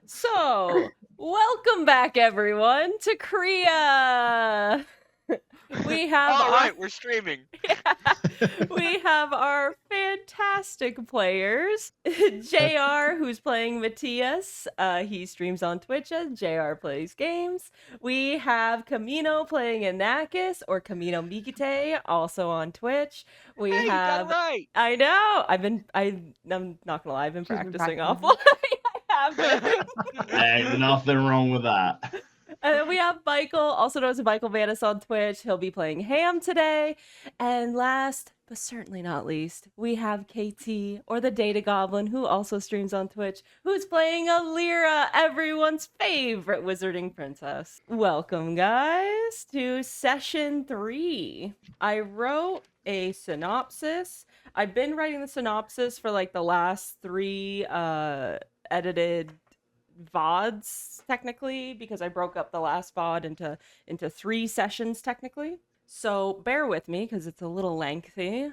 So, welcome back, everyone, to Cria. We have All right, we're streaming. we have our fantastic players. JR, who's playing Matthias. He streams on Twitch as JR Plays Games. We have Kamino playing Anakis, or Kamino Mikite, also on Twitch. We Hey, you got have it right. I know. I'm not gonna lie, I've been She's been practicing practicing. offline. I have been. Ain't nothing wrong with that. And then we have Mykl, also known as Myklmantis on Twitch. He'll be playing Ham today. And last, but certainly not least, we have KT, or the DataGoblin, who also streams on Twitch, who's playing Alira, everyone's favorite wizarding princess. Welcome, guys, to session 3. I wrote a synopsis. I've been writing the synopsis for like the last 3 edited VODs technically, because I broke up the last VOD into 3 sessions technically. So bear with me because it's a little lengthy.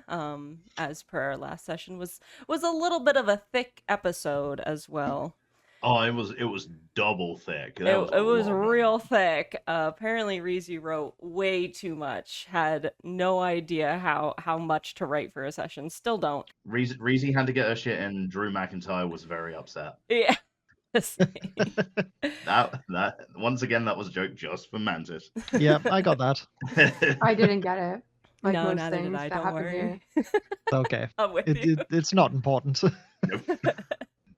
As per our last session was a little bit of a thick episode as well. Oh, it was double thick. It was real thick. Apparently Reezy wrote way too much. Had no idea how much to write for a session. Still don't. Reezy had to get her shit in. Drew McIntyre was very upset. Yeah. that once again, that was a joke just for Mantis. Yeah, I got that. I didn't get it. Like No, most neither did things I, that don't happen worry. here. It's okay. I'm with you. It's not important.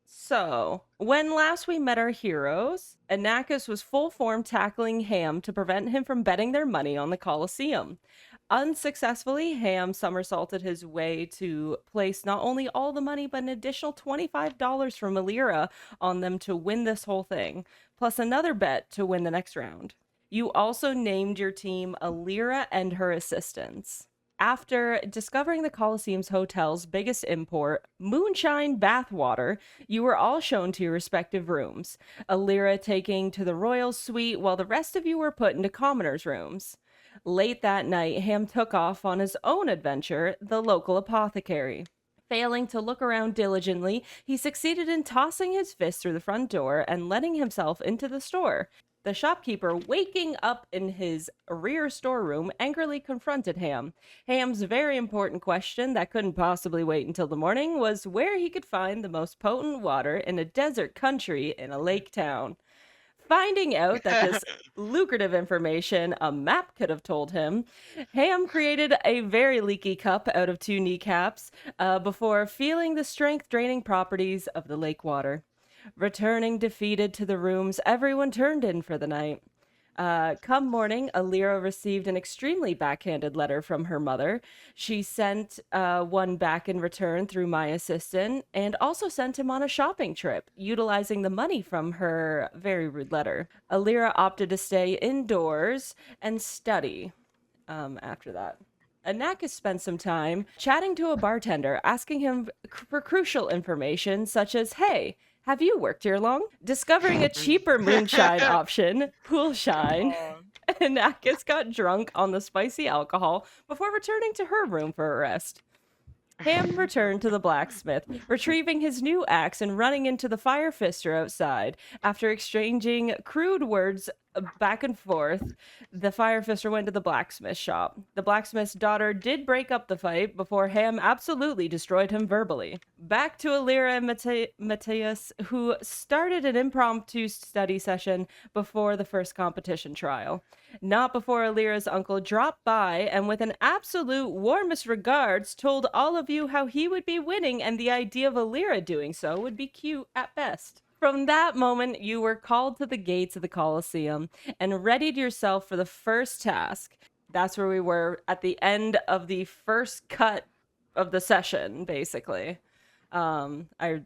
So, when last we met our heroes, Anakis was full form tackling Ham to prevent him from betting their money on the Colosseum. Unsuccessfully, Ham somersaulted his way to place not only all the money, but an additional $25 from Alira on them to win this whole thing, plus another bet to win the next round. You also named your team Alira and her assistants. After discovering the Colosseum's hotel's biggest import, moonshine bathwater, you were all shown to your respective rooms, Alira taking to the royal suite while the rest of you were put into commoners' rooms. Late that night, Ham took off on his own adventure, the local apothecary. Failing to look around diligently, he succeeded in tossing his fist through the front door and letting himself into the store. The shopkeeper, waking up in his rear storeroom, angrily confronted Ham. Ham's very important question that couldn't possibly wait until the morning was where he could find the most potent water in a desert country in a lake town. Finding out that this lucrative information a map could have told him, Ham created a very leaky cup out of 2 kneecaps before feeling the strength-draining properties of the lake water. Returning defeated to the rooms, everyone turned in for the night. Come morning, Alira received an extremely backhanded letter from her mother. She sent one back in return through my assistant, and also sent him on a shopping trip, utilizing the money from her very rude letter. Alira opted to stay indoors and study after that. Anakis spent some time chatting to a bartender, asking him for crucial information such as, hey, have you worked here long? Discovering a cheaper moonshine option, poolshine, Anakis got drunk on the spicy alcohol before returning to her room for a rest. Ham returned to the blacksmith, retrieving his new axe and running into the fire fister outside. After exchanging crude words back and forth, the fire fister went to the blacksmith shop. The blacksmith's daughter did break up the fight before Ham absolutely destroyed him verbally. Back to Alira and Matthias, who started an impromptu study session before the first competition trial. Not before Alira's uncle dropped by and with an absolute warmest regards told all of you how he would be winning and the idea of Alira doing so would be cute at best. From that moment, you were called to the gates of the Colosseum and readied yourself for the first task. That's where we were at the end of the first cut of the session, basically. I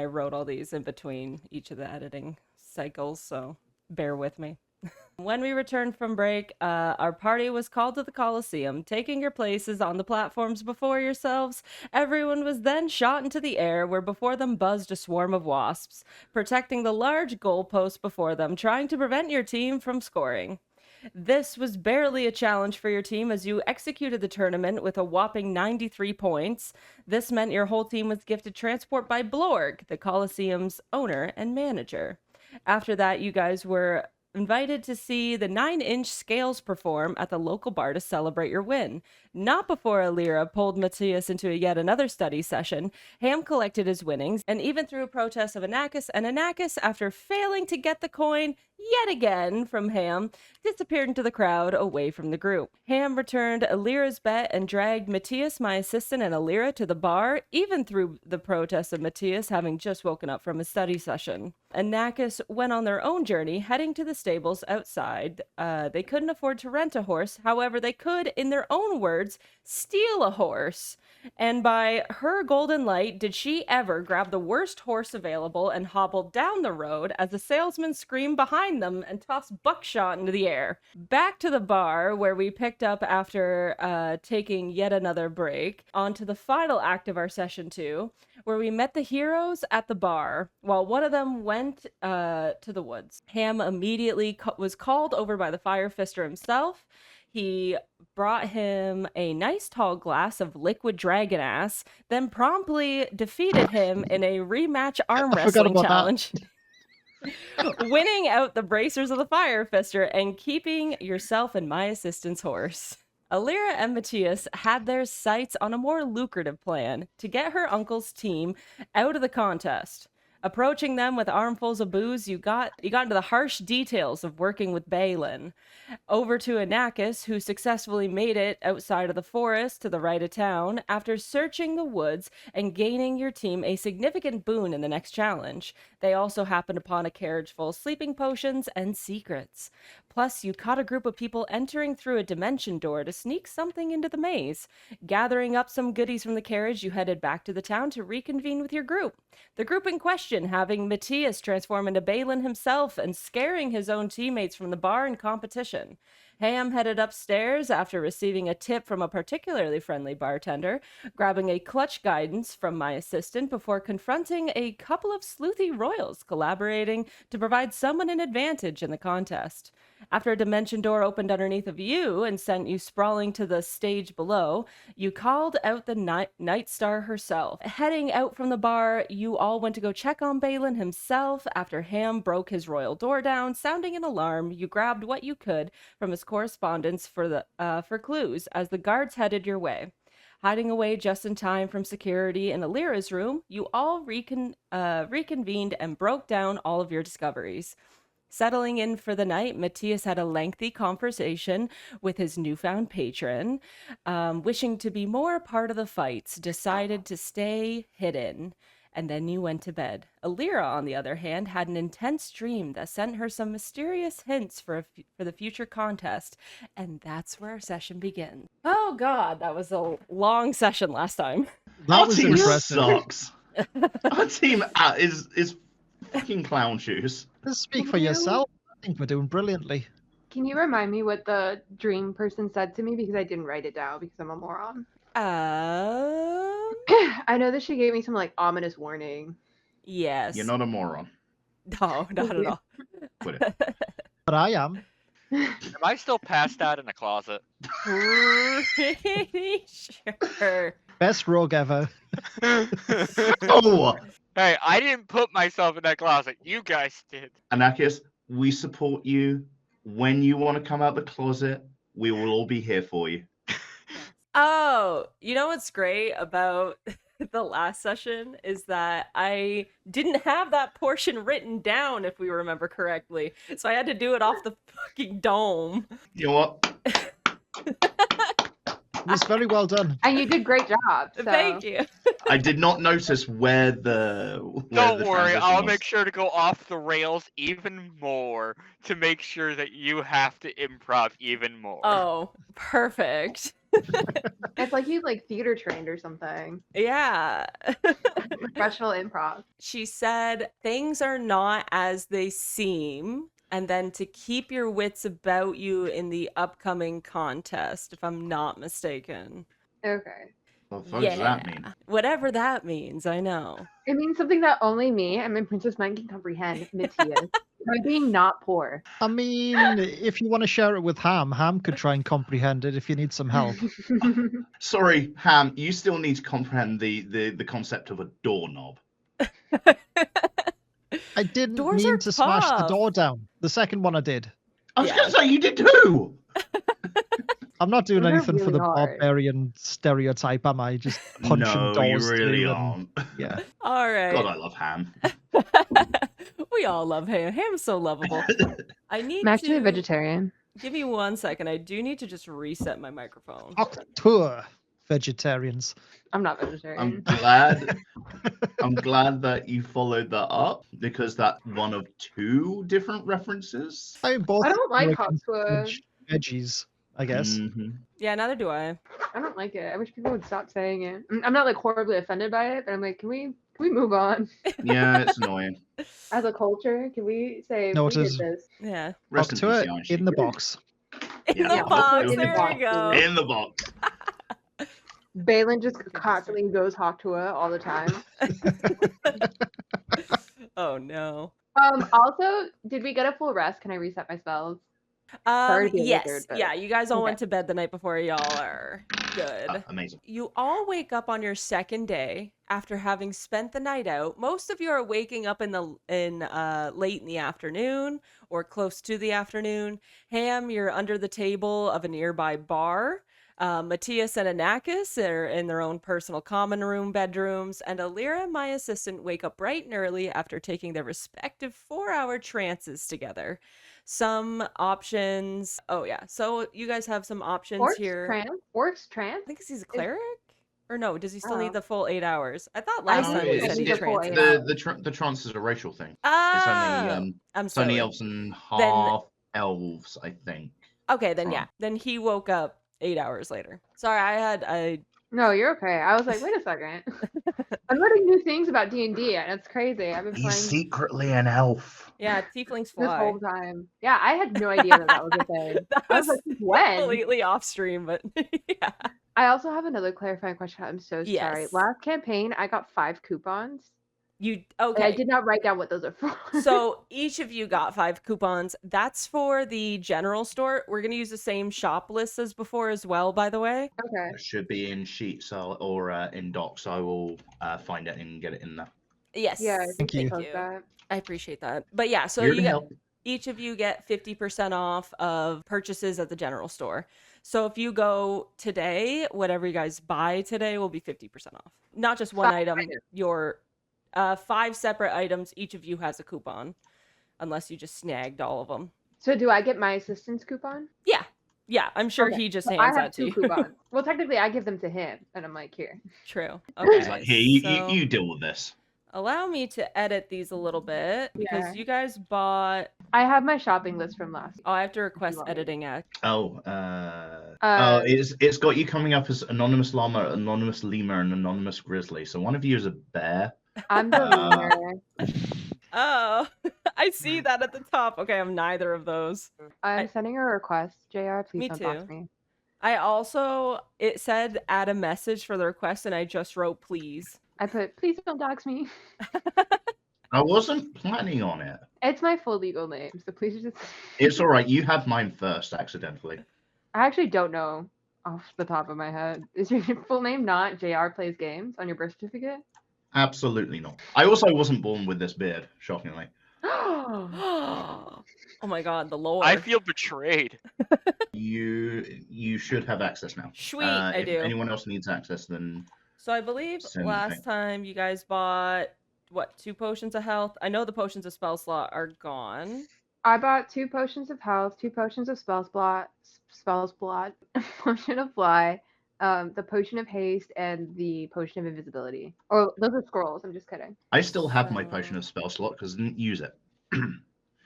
wrote all these in between each of the editing cycles, so bear with me. When we returned from break, our party was called to the Colosseum. Taking your places on the platforms before yourselves, everyone was then shot into the air where before them buzzed a swarm of wasps, protecting the large goalpost before them, trying to prevent your team from scoring. This was barely a challenge for your team as you executed the tournament with a whopping 93 points. This meant your whole team was gifted transport by Blorg, the Colosseum's owner and manager. After that, you guys were invited to see the 9-inch scales perform at the local bar to celebrate your win. Not before Alira pulled Matthias into yet another study session. Ham collected his winnings, and even through a protest of Anakis, and Anakis, after failing to get the coin yet again from Ham, disappeared into the crowd away from the group. Ham returned Alira's bet and dragged Matthias, my assistant, and Alira to the bar, even through the protest of Matthias having just woken up from his study session. Anakis went on their own journey, heading to the stables outside. They couldn't afford to rent a horse. However, they could, in their own words, steal a horse. And by her golden light, did she ever grab the worst horse available and hobble down the road as the salesman screamed behind them and tossed buckshot into the air. Back to the bar, where we picked up after taking yet another break, on to the final act of our session 2, where we met the heroes at the bar, while one of them went to the woods. Ham immediately was called over by the Fire Fister himself. He brought him a nice tall glass of liquid dragon ass, then promptly defeated him in a rematch arm wrestling challenge. Winning out the bracers of the Fire Fister and keeping yourself and my assistant's horse. Alira and Matthias had their sights on a more lucrative plan to get her uncle's team out of the contest. Approaching them with armfuls of booze, you got into the harsh details of working with Balin. Over to Anakis, who successfully made it outside of the forest to the right of town after searching the woods and gaining your team a significant boon in the next challenge. They also happened upon a carriage full of sleeping potions and secrets. Plus, you caught a group of people entering through a dimension door to sneak something into the maze. Gathering up some goodies from the carriage, you headed back to the town to reconvene with your group. The group in question having Matthias transform into Balin himself and scaring his own teammates from the bar in competition. Ham headed upstairs after receiving a tip from a particularly friendly bartender, grabbing a clutch guidance from my assistant before confronting a couple of sleuthy royals collaborating to provide someone an advantage in the contest. After a dimension door opened underneath of you and sent you sprawling to the stage below, you called out the Night Star herself. Heading out from the bar, you all went to go check on Balin himself. After Ham broke his royal door down, sounding an alarm, you grabbed what you could from his correspondence for clues as the guards headed your way. Hiding away just in time from security in Alira's room, you all reconvened and broke down all of your discoveries. Settling in for the night, Matthias had a lengthy conversation with his newfound patron. Wishing to be more a part of the fights, decided to stay hidden. And then you went to bed. Alira, on the other hand, had an intense dream that sent her some mysterious hints for the future contest. And that's where our session begins. Oh god, that was a long session last time. Our team sucks. Our team is fucking clown shoes. Just speak for yourself. I think we're doing brilliantly. Can you remind me what the dream person said to me? Because I didn't write it down because I'm a moron. I know that she gave me some like ominous warning. Yes. You're not a moron. No, not at all. Quit it. But I am. Am I still passed out in the closet? Pretty sure. Best rogue ever. Oh! Hey, I didn't put myself in that closet. You guys did. Anakis, we support you. When you want to come out the closet, we will all be here for you. Oh, you know what's great about the last session is that I didn't have that portion written down, if we remember correctly. So I had to do it off the fucking dome. You know what? It was very well done. And you did great job. So. Thank you. I did not notice where the. Don't worry, I'll make sure to go off the rails even more to make sure that you have to improv even more. Oh, perfect. It's like you like theater trained or something. Yeah. Professional improv. She said things are not as they seem, and then to keep your wits about you in the upcoming contest, if I'm not mistaken. Okay. What the fuck does that mean? Whatever that means, I know. It means something that only me and my Princess Mind can comprehend, Matthias. By being not poor. I mean, if you want to share it with Ham, Ham could try and comprehend it if you need some help. Sorry, Ham, you still need to comprehend the concept of a doorknob. I didn't Doors mean are to smash the tough. door down. The second one I did. I was Yeah. going to say you did too. I'm not doing Those are anything for really the hard. barbarian stereotype, am I? Just punching No, you doors really through aren't. yeah. All God, right. I love ham. We all love Ham. Ham's so lovable. I need I'm actually a to vegetarian. give me 1 second. I do need to just reset my microphone. Octour vegetarians. I'm not I'm vegetarian. glad. I'm glad that you followed that up because that's one of 2 different references. I mean, both I don't like American Octour. veggies, I guess. Mhm. Yeah, neither do I. I don't like it. I wish people would stop saying it. I'm not like horribly offended by it, but I'm like, can we move on? Yeah, it's annoying. As a culture, can we say No, we it did is this? Yeah. Rest in Octour peace, Iron in Sheik. the box. In Yeah, the yeah, box. in the There box, we go. In the box. Balin just constantly goes Hawktua all the time. Oh no. Also, did we get a full rest? Can I reset my spells? Sorry to be a Yes. wizard, but- Yeah, you guys all Okay. went to bed the night before. Y'all are good. Amazing. You all wake up on your second day after having spent the night out. Most of you are waking up in late in the afternoon or close to the afternoon. Ham, you're under the table of a nearby bar. Matthias and Anakis are in their own personal common room bedrooms, and Alira, my assistant, wake up bright and early after taking their respective 4-hour trances together. Some options. Oh yeah, so you guys have some options Orcs here. trance? Orcs trance? I think he's a cleric, or no? Does he still need Oh. the full 8 hours? I thought last No, time we I said need he the full tranced. 8 hours. The trance is a racial thing. Ah, I'm It's only silly. elves and Then- half elves, I think. Okay, then Fine. yeah, then he woke up 8 hours later. Sorry, I No, you're okay. I was like, wait a second. I'm learning new things about D&D, and it's crazy. I've been playing secretly an elf. yeah, tieflings this fly. whole time. Yeah, I had no idea that was a thing. That I was was like, since when? completely off stream, but yeah. I also have another clarifying question. I'm so sorry. Yes. Last campaign, I got 5 coupons. You And okay? I did not write down what those are for. So each of you got 5 coupons. That's for the general store. We're gonna use the same shop list as before as well, by the way. Okay. It should be in sheets or in docs. I will find it and get it in there. Yes. Yeah, Thank you. post that. I appreciate that. But yeah, so Here you to get help. each of you get 50% off of purchases at the general store. So if you go today, whatever you guys buy today will be 50% off. Not just one 5 item, items. your 5 separate items, each of you has a coupon. Unless you just snagged all of them. So do I get my assistant's coupon? Yeah. Yeah, I'm sure Okay, he just So hands I that have to 2 you. coupons. Well, technically, I give them to him, and I'm like, here. True. He's He's Okay. like, here, so you deal with this. allow me to edit these a little bit because Yeah. you guys bought. I have my shopping list from last. Oh, I have to request want me. editing act. It's got you coming up as anonymous llama, anonymous lemur, and anonymous grizzly. So one of you is a bear. I'm the leader. Oh, I see that at the top. Okay, I'm neither of those. I'm sending a request. JR, please Me don't too. dox me. I also, it said add a message for the request, and I just wrote please. I put, please don't dox me. I wasn't planning on it. It's my full legal name, so please just. It's all right. You had mine first, accidentally. I actually don't know off the top of my head. Is your full name not JR Plays Games on your birth certificate? Absolutely not. I also wasn't born with this beard, shockingly. Oh my god, the lore. I feel betrayed. You should have access now. Sweet, I if do. anyone else needs access, then So I believe Same last thing. time you guys bought, what, 2 potions of health? I know the potions of spell slot are gone. I bought 2 potions of health, 2 potions of spells blot, a potion of fly, the potion of haste, and the potion of invisibility. Oh, those are scrolls. I'm just kidding. I still have my So- potion of spell slot because I didn't use it.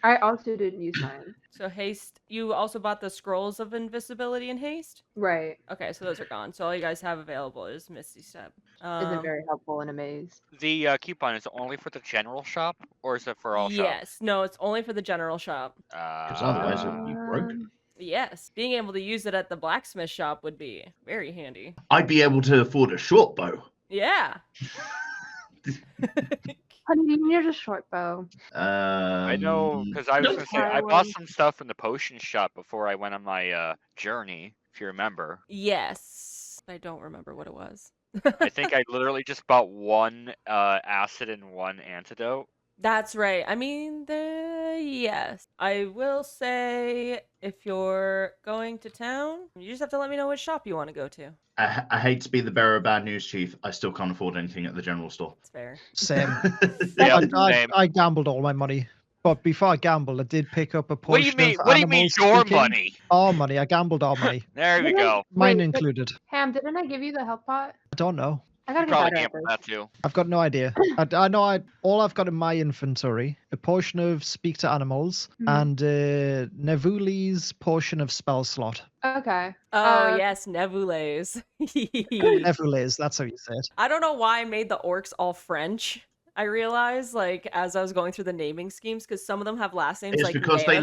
I also didn't use mine. So haste, you also bought the scrolls of invisibility and haste? Right. Okay, so those are gone. So all you guys have available is Misty Step. Isn't very helpful in a maze. The coupon is it only for the general shop, or is it for all shops? Yes, no, it's only for the general shop. Because otherwise it would be broke. Yes, being able to use it at the blacksmith shop would be very handy. I'd be able to afford a short bow. Yeah. Honey, you need a short bow. I know, because I was nope. gonna say I bought some stuff in the potion shop before I went on my journey. If you remember, Yes. I don't remember what it was. I think I literally just bought 1 acid and 1 antidote. That's right. I mean, yes. I will say, if you're going to town, you just have to let me know which shop you want to go to. I hate to be the bearer of bad news, Chief. I still can't afford anything at the general store. It's fair. Same. Yeah, I, I gambled all my money. But before I gambled, I did pick up a What do you portion mean? of What do you mean animals your speaking. money? Our money. I gambled our money. There we Didn't- go. Mine wait, but- included. Ham, didn't I give you the health pot? I don't know. I You gotta get probably better at gambled this. that too. I've got no idea. I know all I've got in my inventory, a portion of speak to animals and Nevuli's portion of spell slot. Okay. Oh, yes, Nevules. Nevuli's, that's how you say it. I don't know why I made the orcs all French. I realized, like, as I was going through the naming schemes, because some of them have last names It's like because Ned.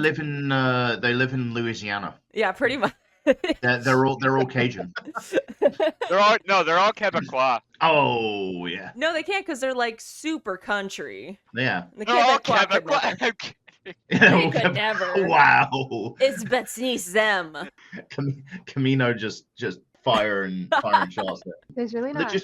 they live in Louisiana. Yeah, pretty much. They're all Cajun. They're all Quebecois. Oh yeah, No, they can't because they're like super country. yeah. The They're all Quebecois could never. Quebecois. I'm kidding. They could never. Wow. It's Betsnice them. Kamino just fire and shots there. There's really not.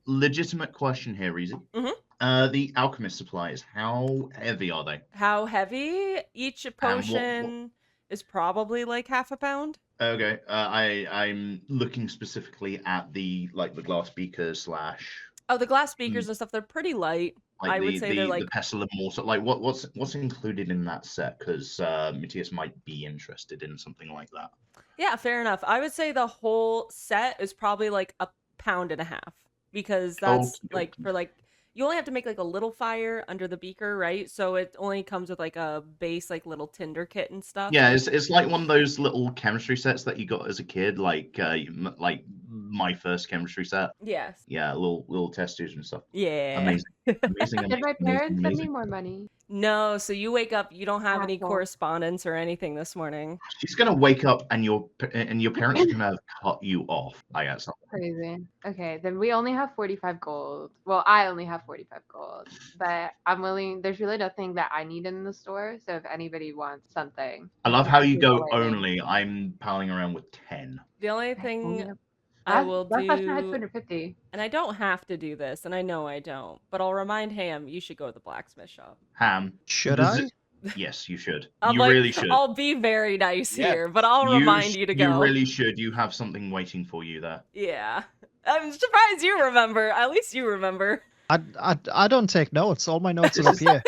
Legitimate question here, Reezy. Mhm. The alchemist supplies, how heavy are they? How heavy? Each potion is probably like half a pound. Okay, I'm looking specifically at the glass beaker / Oh, the glass beakers and stuff, they're pretty light. I would say they're like the pestle and mortar. Like what's included in that set? Because Matthias might be interested in something like that. Yeah, fair enough. I would say the whole set is probably like a pound and a half because that's like for like you only have to make like a little fire under the beaker, right? So it only comes with like a base like little tinder kit and stuff. Yeah, it's like one of those little chemistry sets that you got as a kid, like my first chemistry set. Yes. Yeah, little test tubes and stuff. Yeah. Amazing. Did my parents send me amazing. more money? No, so you wake up, you don't have any Asshole. correspondence or anything this morning. She's gonna wake up and your parents are gonna have cut you off. I got something. Crazy. Okay, then we only have 45 gold. Well, I only have 45 gold, but I'm willing. There's really nothing that I need in the store, so if anybody wants something. I love how you please go let me. only. I'm palling around with 10. The only Okay, thing only- I will last question I had do, 250. and I don't have to do this, and I know I don't, but I'll remind Ham, you should go to the blacksmith shop. Ham. Should does I? it- Yes, you should. I'm You like, really should. I'll be very nice Yeah. here, but I'll remind you to go. You really should. You have something waiting for you there. Yeah. I'm surprised you remember. At least you remember. I don't take notes. All my notes are up here.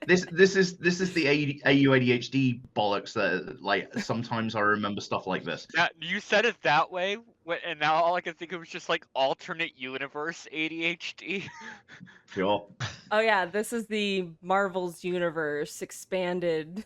This is the AU ADHD bollocks that like sometimes I remember stuff like this. Now, you said it that way, and now all I can think of is just like alternate universe ADHD. Sure. Oh yeah, this is the Marvel's universe expanded.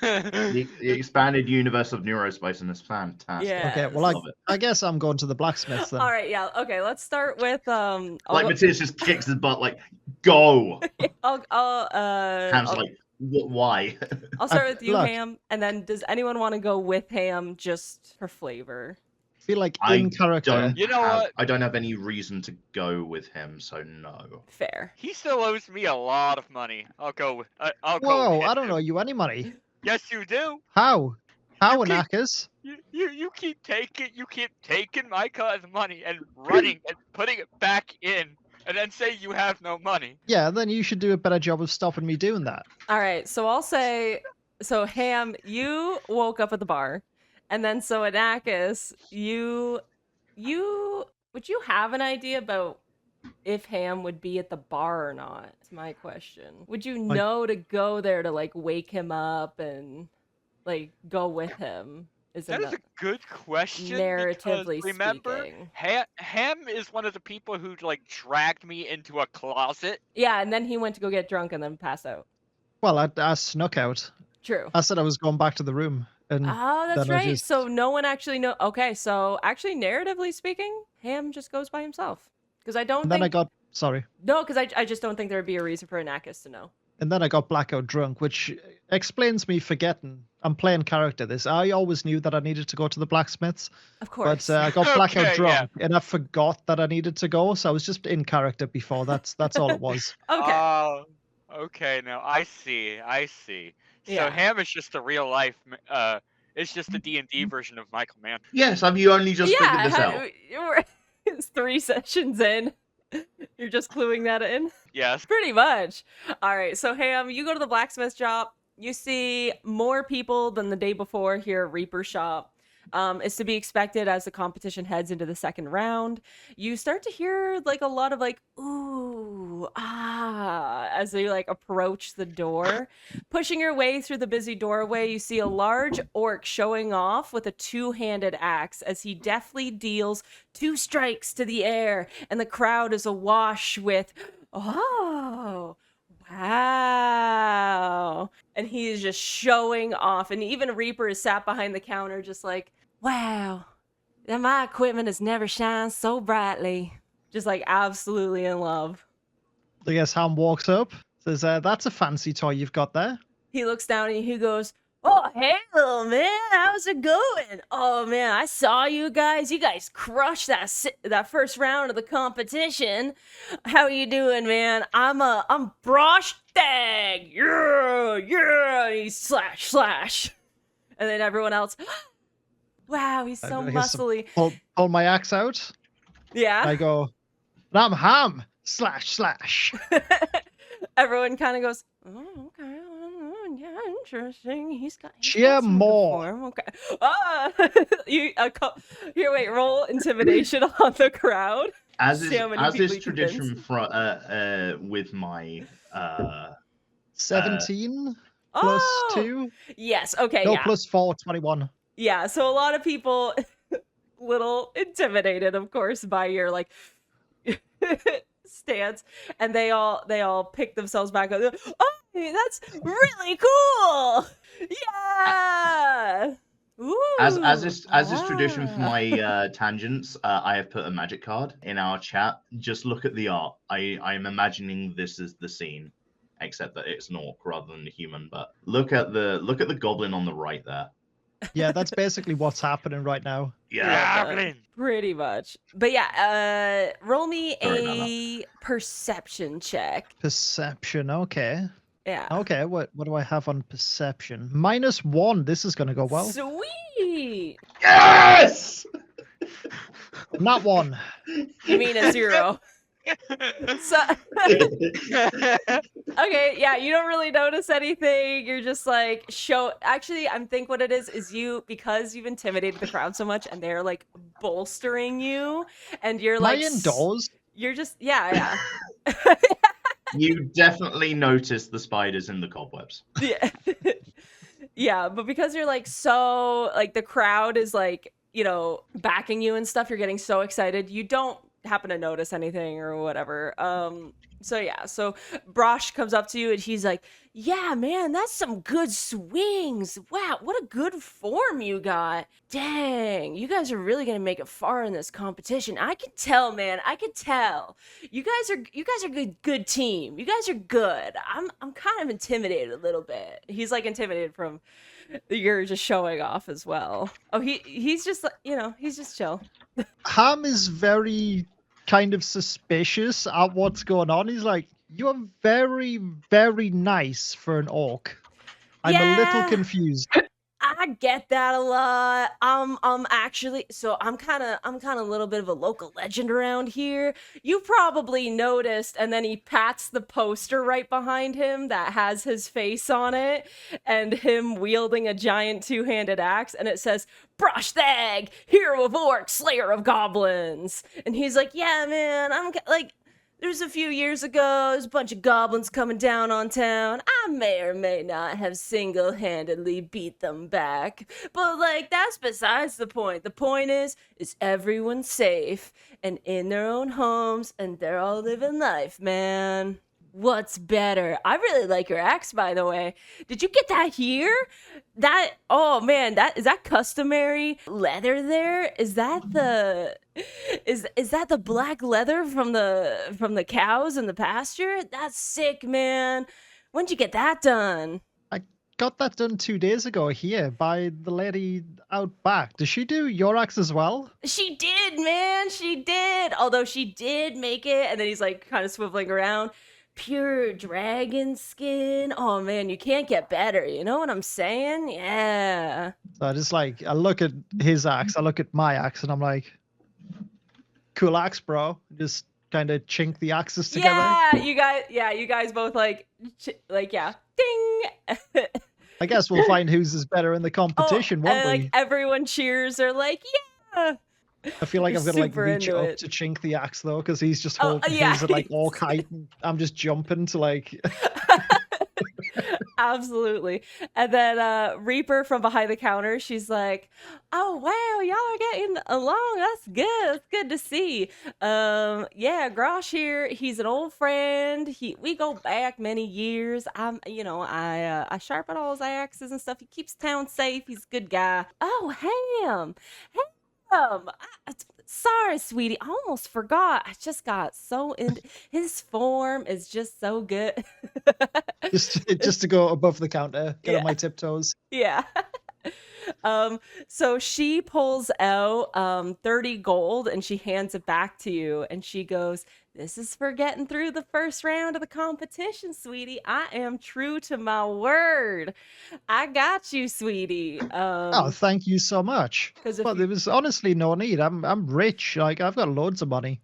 The expanded universe of Neurospice and it's fantastic. Yeah. Okay, well, Love it. I guess I'm going to the blacksmith then. All right, yeah. Okay, let's start with Like I'll, Matthias just kicks his butt like, go. I'll Ham's like, why? I'll start with you, Look. Ham, and then does anyone want to go with Ham just for flavor? I feel like I in character. don't You know have- what? I don't have any reason to go with him, so no. Fair. He still owes me a lot of money. I'll go with. I'll go. Whoa, with I don't him. owe you any money. Yes, you do. How? How, You keep- Anakas? You keep taking Mykl money and running and putting it back in, and then say you have no money. Yeah, then you should do a better job of stopping me doing that. All right, so I'll say, so Ham, you woke up at the bar, and then so Anakis, would you have an idea about if Ham would be at the bar or not? That's my question. Would you Like- know to go there to like wake him up and like go with him? That is a good question. narratively because remember, speaking. Ham is one of the people who like dragged me into a closet. Yeah, and then he went to go get drunk and then pass out. Well, I snuck out. True. I said I was going back to the room. And Oh, that's then I right. just- So no one actually know. Okay, so actually, narratively speaking, Ham just goes by himself. Because I don't and then I think. got sorry. No, because I just don't think there would be a reason for Anakis to know. And then I got blackout drunk, which explains me forgetting. I'm playing character this. I always knew that I needed to go to the blacksmiths, Of course. but I got blackout Okay, drunk and I forgot that I needed to go, so I was just in character before. That's all it was. Okay. Oh, okay. Now I see. So Yeah. Ham is just the real life. It's just the D&D version of Myklmantis. Yes, have you only just yeah. figured this out? It's 3 sessions in. You're just cluing that in? Yes. Pretty much. All right, so Ham, you go to the blacksmith shop. You see more people than the day before here at Reaper shop. It's to be expected as the competition heads into the second round. You start to hear like a lot of like ooh ah as they like approach the door. Pushing your way through the busy doorway, you see a large orc showing off with a two-handed axe as he deftly deals 2 strikes to the air, and the crowd is awash with oh, wow. And he is just showing off. And even Reaper is sat behind the counter, just like, wow, my equipment has never shined so brightly. Just like absolutely in love. I guess Ham walks up, says, that's a fancy toy you've got there. He looks down and he goes, oh, hey, little man, how's it going? Oh, man, I saw you guys. You guys crushed that first round of the competition. How you doing, man? I'm Brosh Dag. Yeah. And he slash. And then everyone else, wow, he's so muscly. Pull my axe out. Yeah. I go, I'm Ham. Slash. Everyone kind of goes, oh, okay. Yeah, interesting. He's got cheer some more. good form. Okay. Here, wait. Roll intimidation on the crowd. As is tradition with my 17 plus 2. Yes. Okay. No, yeah. plus 4, 21. Yeah. So a lot of people, little intimidated, of course, by your like stance, and they all pick themselves back up. Oh, that's really cool. Yeah. Ooh, as is tradition for my tangents, I have put a magic card in our chat. Just look at the art. I'm imagining this is the scene, except that it's an orc rather than a human. But look at the goblin on the right there. Yeah, that's basically what's happening right now. Yeah, Goblin. Pretty much. But yeah, roll me a perception check. Perception, okay. Yeah. Okay, what do I have on perception? -1. This is going to go well. Sweet. Yes. Not 1. You mean a 0? So okay, yeah, you don't really notice anything. You're just like actually, I think what it is because you've intimidated the crowd so much and they're like bolstering you and you're like indoors. You're just yeah. You definitely notice the spiders in the cobwebs. Yeah. Yeah, but because you're like so like the crowd is like, backing you and stuff, you're getting so excited. You don't happen to notice anything or whatever. So Brosh comes up to you and he's like, yeah, man, that's some good swings. Wow, what a good form you got. Dang, you guys are really gonna make it far in this competition. I can tell, man. I can tell. You guys are good team. You guys are good. I'm kind of intimidated a little bit. He's like intimidated from you're just showing off as well. Oh, he's just he's just chill. Ham is very kind of suspicious at what's going on. He's like, you are very, very nice for an orc. I'm a little confused. I get that a lot. Actually, so I'm kind of a little bit of a local legend around here. You probably noticed, and then he pats the poster right behind him that has his face on it and him wielding a giant two-handed axe, and it says Brosh Thag, hero of orcs, slayer of goblins. And he's like, yeah, man, I'm like, there's a few years ago, there's a bunch of goblins coming down on town. I may or may not have single-handedly beat them back. But, like, that's besides the point. The point is everyone's safe and in their own homes, and they're all living life, man. What's better? I really like your axe, by the way. Did you get that here? Oh man, is that customary leather there? Is that the black leather from the cows in the pasture? That's sick, man. When'd you get that done? I got that done 2 days ago here by the lady out back. Does she do your axe as well? She did, man. She did. Although she did make it, and then he's like kind of swiveling around. Pure dragon skin. Oh man, you can't get better. You know what I'm saying? Yeah. So I look at his axe, I look at my axe, and I'm like, cool axe, bro. Just kind of chink the axes together. Yeah, you guys both like ding. I guess we'll find whose is better in the competition, won't and, we? like everyone cheers or like yeah. I feel like They're I've got to like super reach into up it. to chink the axe though, because he's just Oh, holding yeah, his at like orc height. And I'm just jumping to like. Absolutely. And then Reaper from behind the counter, she's like, "Oh wow, y'all are getting along. That's good. It's good to see. Yeah, Grosh here. He's an old friend. We go back many years. I sharpen all his axes and stuff. He keeps town safe. He's a good guy. Oh, Ham. Sorry, sweetie. I almost forgot. I just got so into his form is just so good. just to go above the counter, get on my tiptoes. Yeah. So she pulls out 30 gold and she hands it back to you and she goes, "This is for getting through the first round of the competition, sweetie. I am true to my word. I got you, sweetie." Oh, thank you so much. But there was honestly no need. I'm rich. Like I've got loads of money.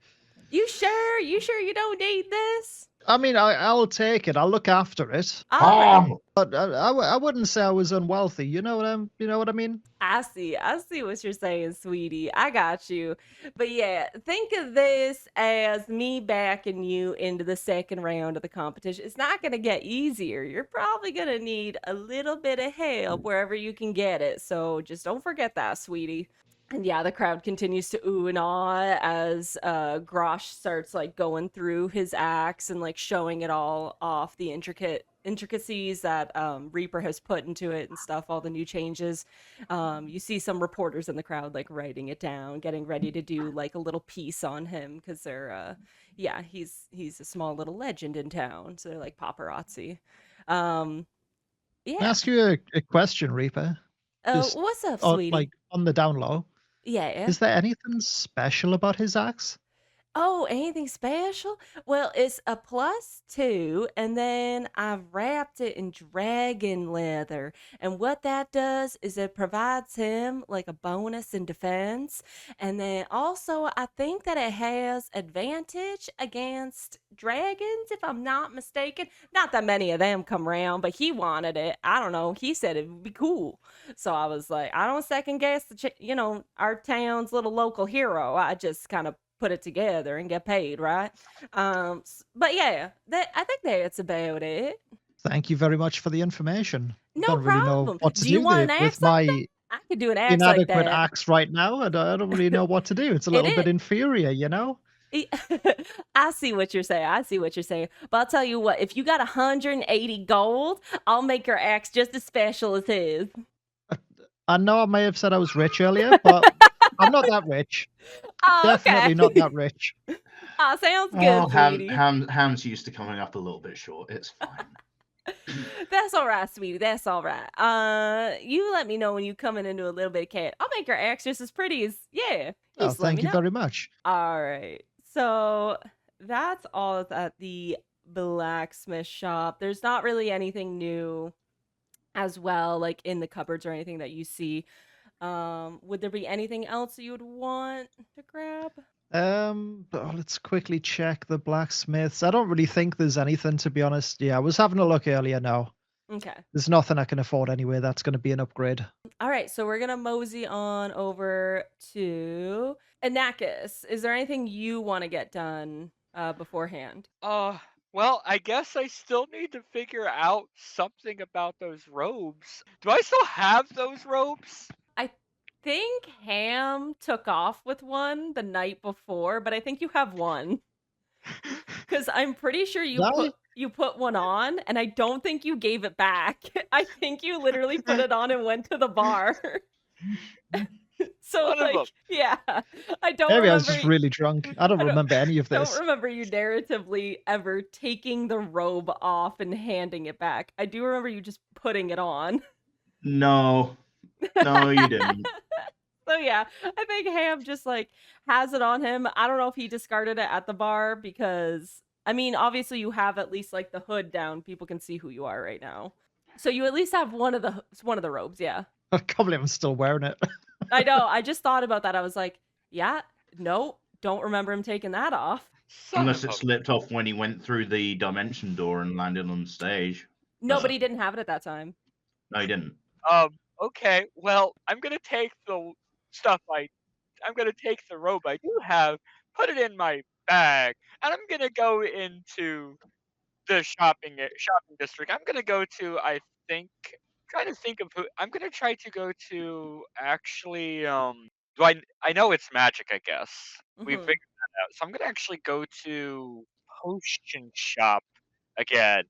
You sure you don't need this? I mean, I'll take it. I'll look after it. But I wouldn't say I was unwealthy. You know what I mean? I see what you're saying, sweetie. I got you. But yeah, think of this as me backing you into the second round of the competition. It's not going to get easier. You're probably going to need a little bit of help wherever you can get it. So just don't forget that, sweetie. And yeah, the crowd continues to ooh and ah as Grosh starts like going through his axe and like showing it all off, the intricacies that Reaper has put into it and stuff, all the new changes. You see some reporters in the crowd like writing it down, getting ready to do like a little piece on him because they're he's a small little legend in town, so they're like paparazzi. Can I ask you a question, Reaper? What's up, sweetie? Like on the down low. Yeah. Is there anything special about his axe? Oh, anything special? Well, it's a +2, and then I've wrapped it in dragon leather. And what that does is it provides him like a bonus in defense. And then also, I think that it has advantage against dragons, if I'm not mistaken. Not that many of them come around, but he wanted it. I don't know. He said it would be cool. So I was like, I don't second guess our town's little local hero. I just kind of put it together and get paid, right? But yeah, I think that's about it. Thank you very much for the information. No don't problem. Really know what to do you want an with axe my like that? I could do an axe inadequate like that. axe right now. I don't really know what to do. It's a little bit inferior, you know? I see what you're saying. But I'll tell you what, if you got 180 gold, I'll make your axe just as special as his. I know I may have said I was rich earlier, but I'm not that rich. Definitely not that rich. Oh, sounds good, sweetie. Ham's used to coming up a little bit short. It's fine. That's all right, sweetie. That's all right. You let me know when you coming into a little bit of cat. I'll make your axe just as pretty as Thank you very much. All right. So that's all at the blacksmith shop. There's not really anything new as well, like in the cupboards or anything that you see. Would there be anything else you would want to grab? Let's quickly check the blacksmiths. I don't really think there's anything, to be honest. Yeah, I was having a look earlier now. Okay. There's nothing I can afford anyway. That's going to be an upgrade. All right, so we're going to mosey on over to Anakis. Is there anything you want to get done beforehand? Well, I guess I still need to figure out something about those robes. Do I still have those robes? I think Ham took off with one the night before, but I think you have one. Because I'm pretty sure you put one on, and I don't think you gave it back. I think you literally put it on and went to the bar. So, yeah, I don't Maybe remember. I was just really drunk. I don't remember any of this. I don't remember you narratively ever taking the robe off and handing it back. I do remember you just putting it on. No, you didn't. So yeah, I think Ham just like has it on him. I don't know if he discarded it at the bar because, I mean, obviously you have at least like the hood down. People can see who you are right now. So you at least have one of the robes, yeah. I can't believe I'm still wearing it. I know. I just thought about that. I was like, yeah, no, don't remember him taking that off. Unless it slipped off when he went through the dimension door and landed on stage. No, but he didn't have it at that time. No, he didn't. Okay, well, I'm gonna take the stuff I'm gonna take the robe I do have, put it in my bag, and I'm gonna go into the shopping district. I'm gonna go to, I think, trying to think of who. I'm gonna try to go to actually. Do I know it's magic? I guess we figured that out. So I'm gonna actually go to potion shop again,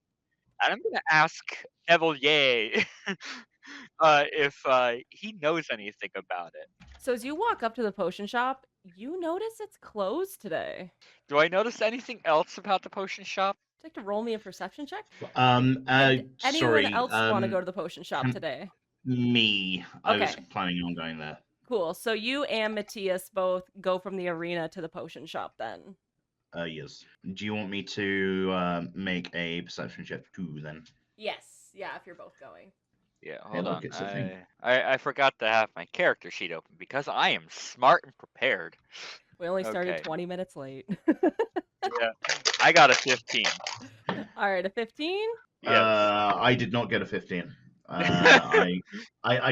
and I'm gonna ask Evelier if he knows anything about it. So as you walk up to the potion shop, you notice it's closed today. Do I notice anything else about the potion shop? Would you like to roll me a perception check? Anyone Else want to go to the potion shop today? Me. I was Okay. planning on going there. Cool. So you and Matthias both go from the arena to the potion shop then. Yes. Do you want me to make a perception check too then? Yes. Yeah, if you're both going. Yeah, hold on. It's a thing. I forgot to have my character sheet open because I am smart and prepared. We only started Okay. 20 minutes late. Yeah, I got a 15. All right, a 15? Yes. I did not get a 15. I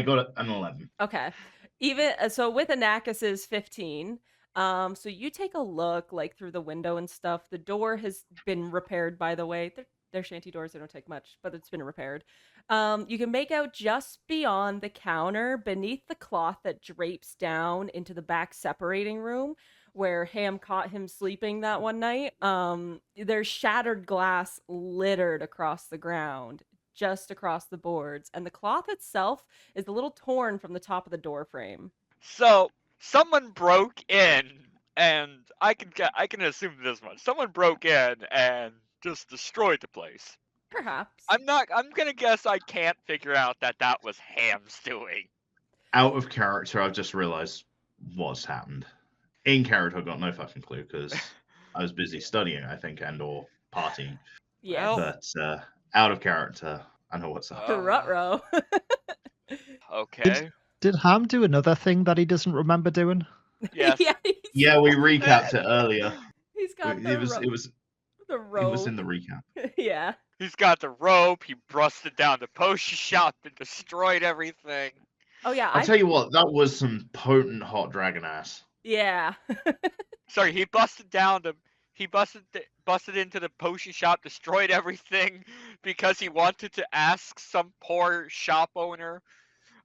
got an 11. Okay. Even so with Anakis's 15, so you take a look like through the window and stuff. The door has been repaired, by the way. They're shanty doors, they don't take much, but it's been repaired. You can make out just beyond the counter, beneath the cloth that drapes down into the back separating room where Ham caught him sleeping that one night. There's shattered glass littered across the ground, just across the boards, and the cloth itself is a little torn from the top of the door frame. So someone broke in, and I can assume this much. Someone broke in and just destroyed the place. Perhaps. I'm gonna guess I can't figure out that was Ham's doing. Out of character, I've just realized what's happened. In character, I got no fucking clue because I was busy studying, I think, and or partying. Yeah. But out of character, I know what's up. Ruh-roh. Okay. Did Ham do another thing that he doesn't remember doing? Yes. Yeah, we recapped it earlier. He's got It the was the robe. It was in the recap. Yeah. He's got the rope. He busted down the potion shop and destroyed everything. Oh yeah. I'll tell you what, that was some potent hot dragon ass. Yeah. Sorry, he busted into the potion shop, destroyed everything because he wanted to ask some poor shop owner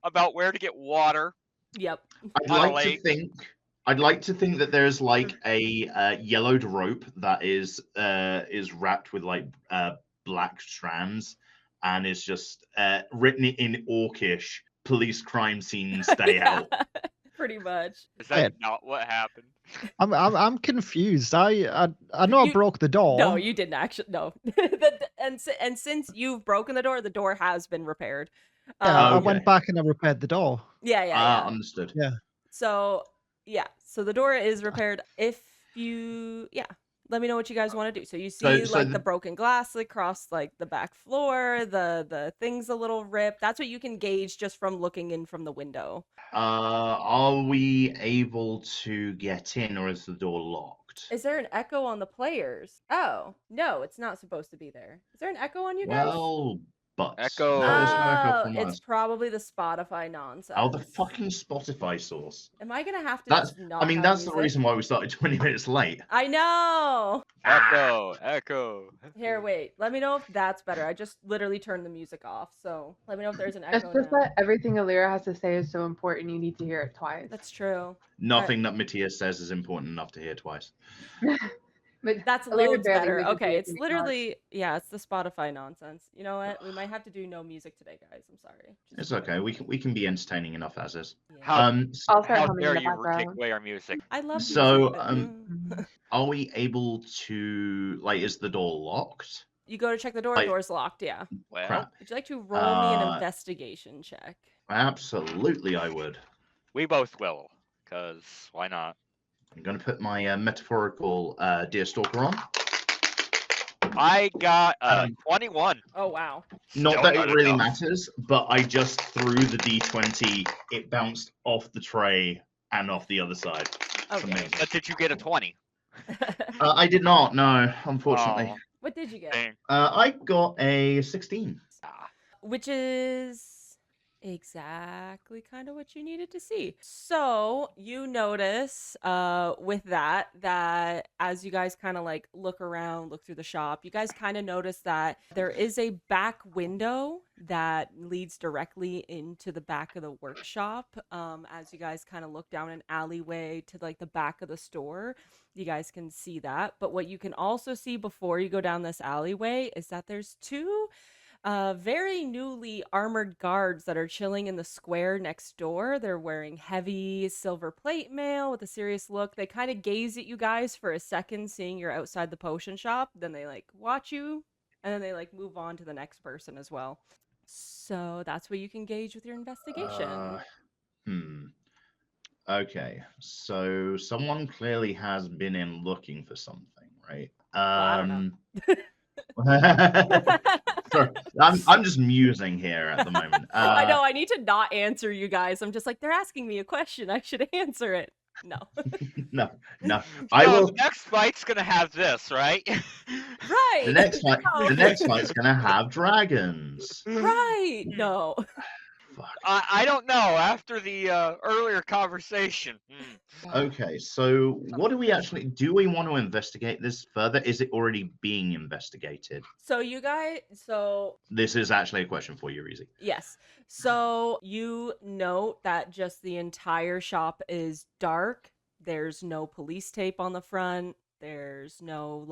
about where to get water. Yep. I'd like to think that there's like a yellowed rope that is wrapped with like black strands and is just written in Orcish, police crime scene, stay out. Pretty much. Is that not what happened? I'm confused. I know I broke the door. No, you didn't actually. No. And since you've broken the door has been repaired. Yeah, I went back and I repaired the door. Yeah. Understood. Yeah. So the door is repaired. If you let me know what you guys want to do. So you see the broken glass across like the back floor, the thing's a little ripped. That's what you can gauge just from looking in from the window. Are we able to get in, or is the door locked? Is there an echo on the players? Oh, no, it's not supposed to be there. Is there an echo on you guys? Well, but echo. It's probably the Spotify nonsense. Oh, the fucking Spotify source. Am I gonna have to? That's music? the reason why we started 20 minutes late. I know. Echo. Here, wait. Let me know if that's better. I just literally turned the music off, so let me know if there's an echo. It's just that everything Alira has to say is so important. You need to hear it twice. That's true. Nothing that Matthias says is important enough to hear twice. But that's Alira loads barely better. uses Okay, it it's to make literally it's the Spotify nonsense. You know what? We might have to do no music today, guys. I'm sorry. It's okay. We can be entertaining enough as is. Yeah. How humming in dare the you background. take away our music? I love So, music, but, are we able to is the door locked? You go to check the door. Like- Door's locked. Yeah. Well, Crap. Would you like to roll me an investigation check? Absolutely, I would. we both will, because why not? I'm going to put my metaphorical Deerstalker on. I got 21. Oh wow. Not Still that not it really enough. matters, but I just threw the D20. It bounced off the tray and off the other side. Okay. Amazing. But did you get a 20? I did not. No, unfortunately. Oh, What did you get? dang. I got a 16. Ah. Which is exactly kind of what you needed to see. So you notice with that as you guys kind of like look around, look through the shop, you guys kind of notice that there is a back window that leads directly into the back of the workshop. As you guys kind of look down an alleyway to like the back of the store, you guys can see that. But what you can also see before you go down this alleyway is that there's two very newly armored guards that are chilling in the square next door. They're wearing heavy silver plate mail with a serious look. They kind of gaze at you guys for a second, seeing you're outside the potion shop. Then they like watch you, and then they like move on to the next person as well. So that's what you can gauge with your investigation. Okay, so someone clearly has been in looking for something, right? I don't know. Sorry, I'm just musing here at the moment. I know I need to not answer you guys. I'm just like, they're asking me a question. I should answer it. No. No. I So will. the next fight's gonna have this, right? Right. The next fight. No. The next fight's gonna have dragons. Right. No. Fuck. I don't know. After the earlier conversation. Okay, so what do we want to investigate this further? Is it already being investigated? So you guys, This is actually a question for you, Reezy. yes. So you note that just the entire shop is dark. There's no police tape on the front. There's no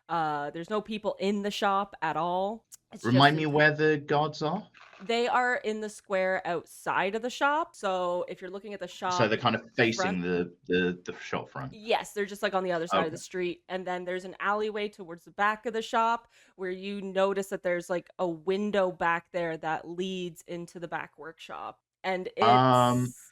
there's no people in the shop at all. It's Remind just me where the guards are. they are in the square outside of the shop. So if you're looking at the shop, So they're kind of facing front? the shop front. Yes, they're just like on the other side of the Okay. street. And then there's an alleyway towards the back of the shop where you notice that there's like a window back there that leads into the back workshop. And it's,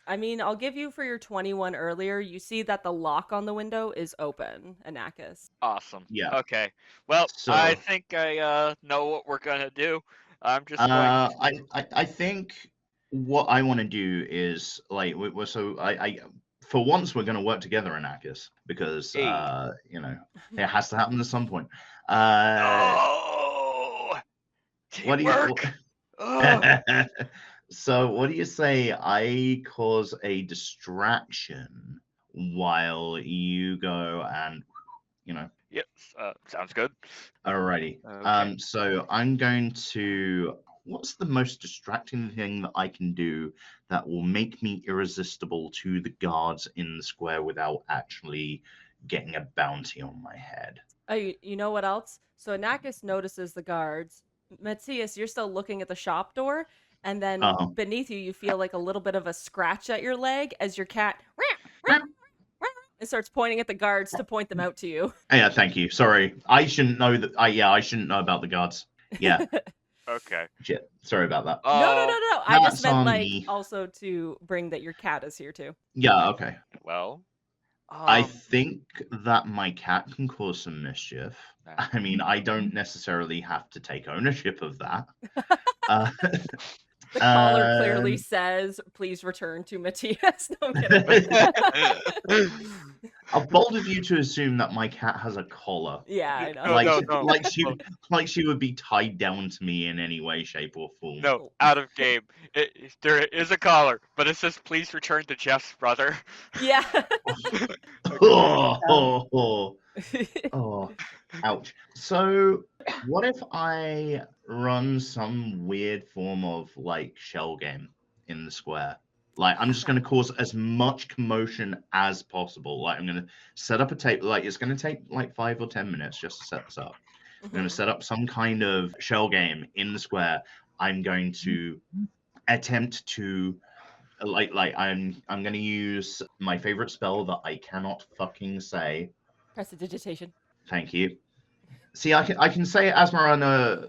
I mean, I'll give you for your 21 earlier, you see that the lock on the window is open, Anakis. Awesome. Yeah. Okay. Well, So- I think I know what we're gonna do. I'm just going. I think what I want to do is like I for once we're going to work together, Anakis, because Hey. you know it has to happen at some point. Oh, What do you? teamwork. Ugh. So what do you say I cause a distraction while you go and Yes, sounds good. Alrighty. Okay. So I'm going to. What's the most distracting thing that I can do that will make me irresistible to the guards in the square without actually getting a bounty on my head? Oh, you know what else? So Anakis notices the guards. Matthias, you're still looking at the shop door. And then beneath you, you feel like a little bit of a scratch at your leg as your cat and starts pointing at the guards to point them out to you. Yeah, thank you. Sorry, I shouldn't know that. I shouldn't know about the guards. Yeah. Okay. Shit. Sorry about that. No. I just That's meant on like me. also to bring that your cat is here too. Yeah. Okay. Well, I think that my cat can cause some mischief. Nah. I mean, I don't necessarily have to take ownership of that. The collar clearly says, "Please return to Matthias." No, I'm kidding. How bold of you to assume that my cat has a collar. Yeah, I know. No. Like she would be tied down to me in any way, shape, or form. No, out of game. There is a collar, but it says please return to Jeff's brother. Yeah. Oh, ouch. So, what if I run some weird form of like shell game in the square? Like, I'm just going to cause as much commotion as possible. Like, I'm going to set up a tape. Like, it's going to take like 5 or 10 minutes just to set this up. I'm going to set up some kind of shell game in the square. I'm going to attempt to I'm going to use my favorite spell that I cannot fucking say. Prestidigitation. Thank you. See, I can say Asmarana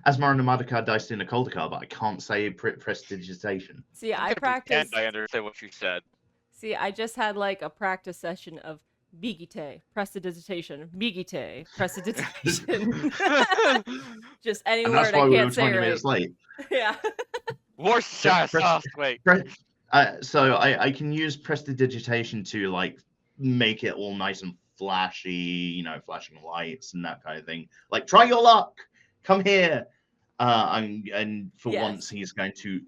Madaka diced in a Coldicard, but I can't say prestidigitation. See, I practiced. I understand what you said. See, I just had like a practice session of Bigite, prestidigitation, Bigite, prestidigitation. Just any And word that's why I we were can't say 20 right. minutes late. Yeah. More sass. Wait. So I can use prestidigitation to like make it all nice and flashy, flashing lights and that kind of thing. Like, try your luck, come here. And for Yes. once, he's going to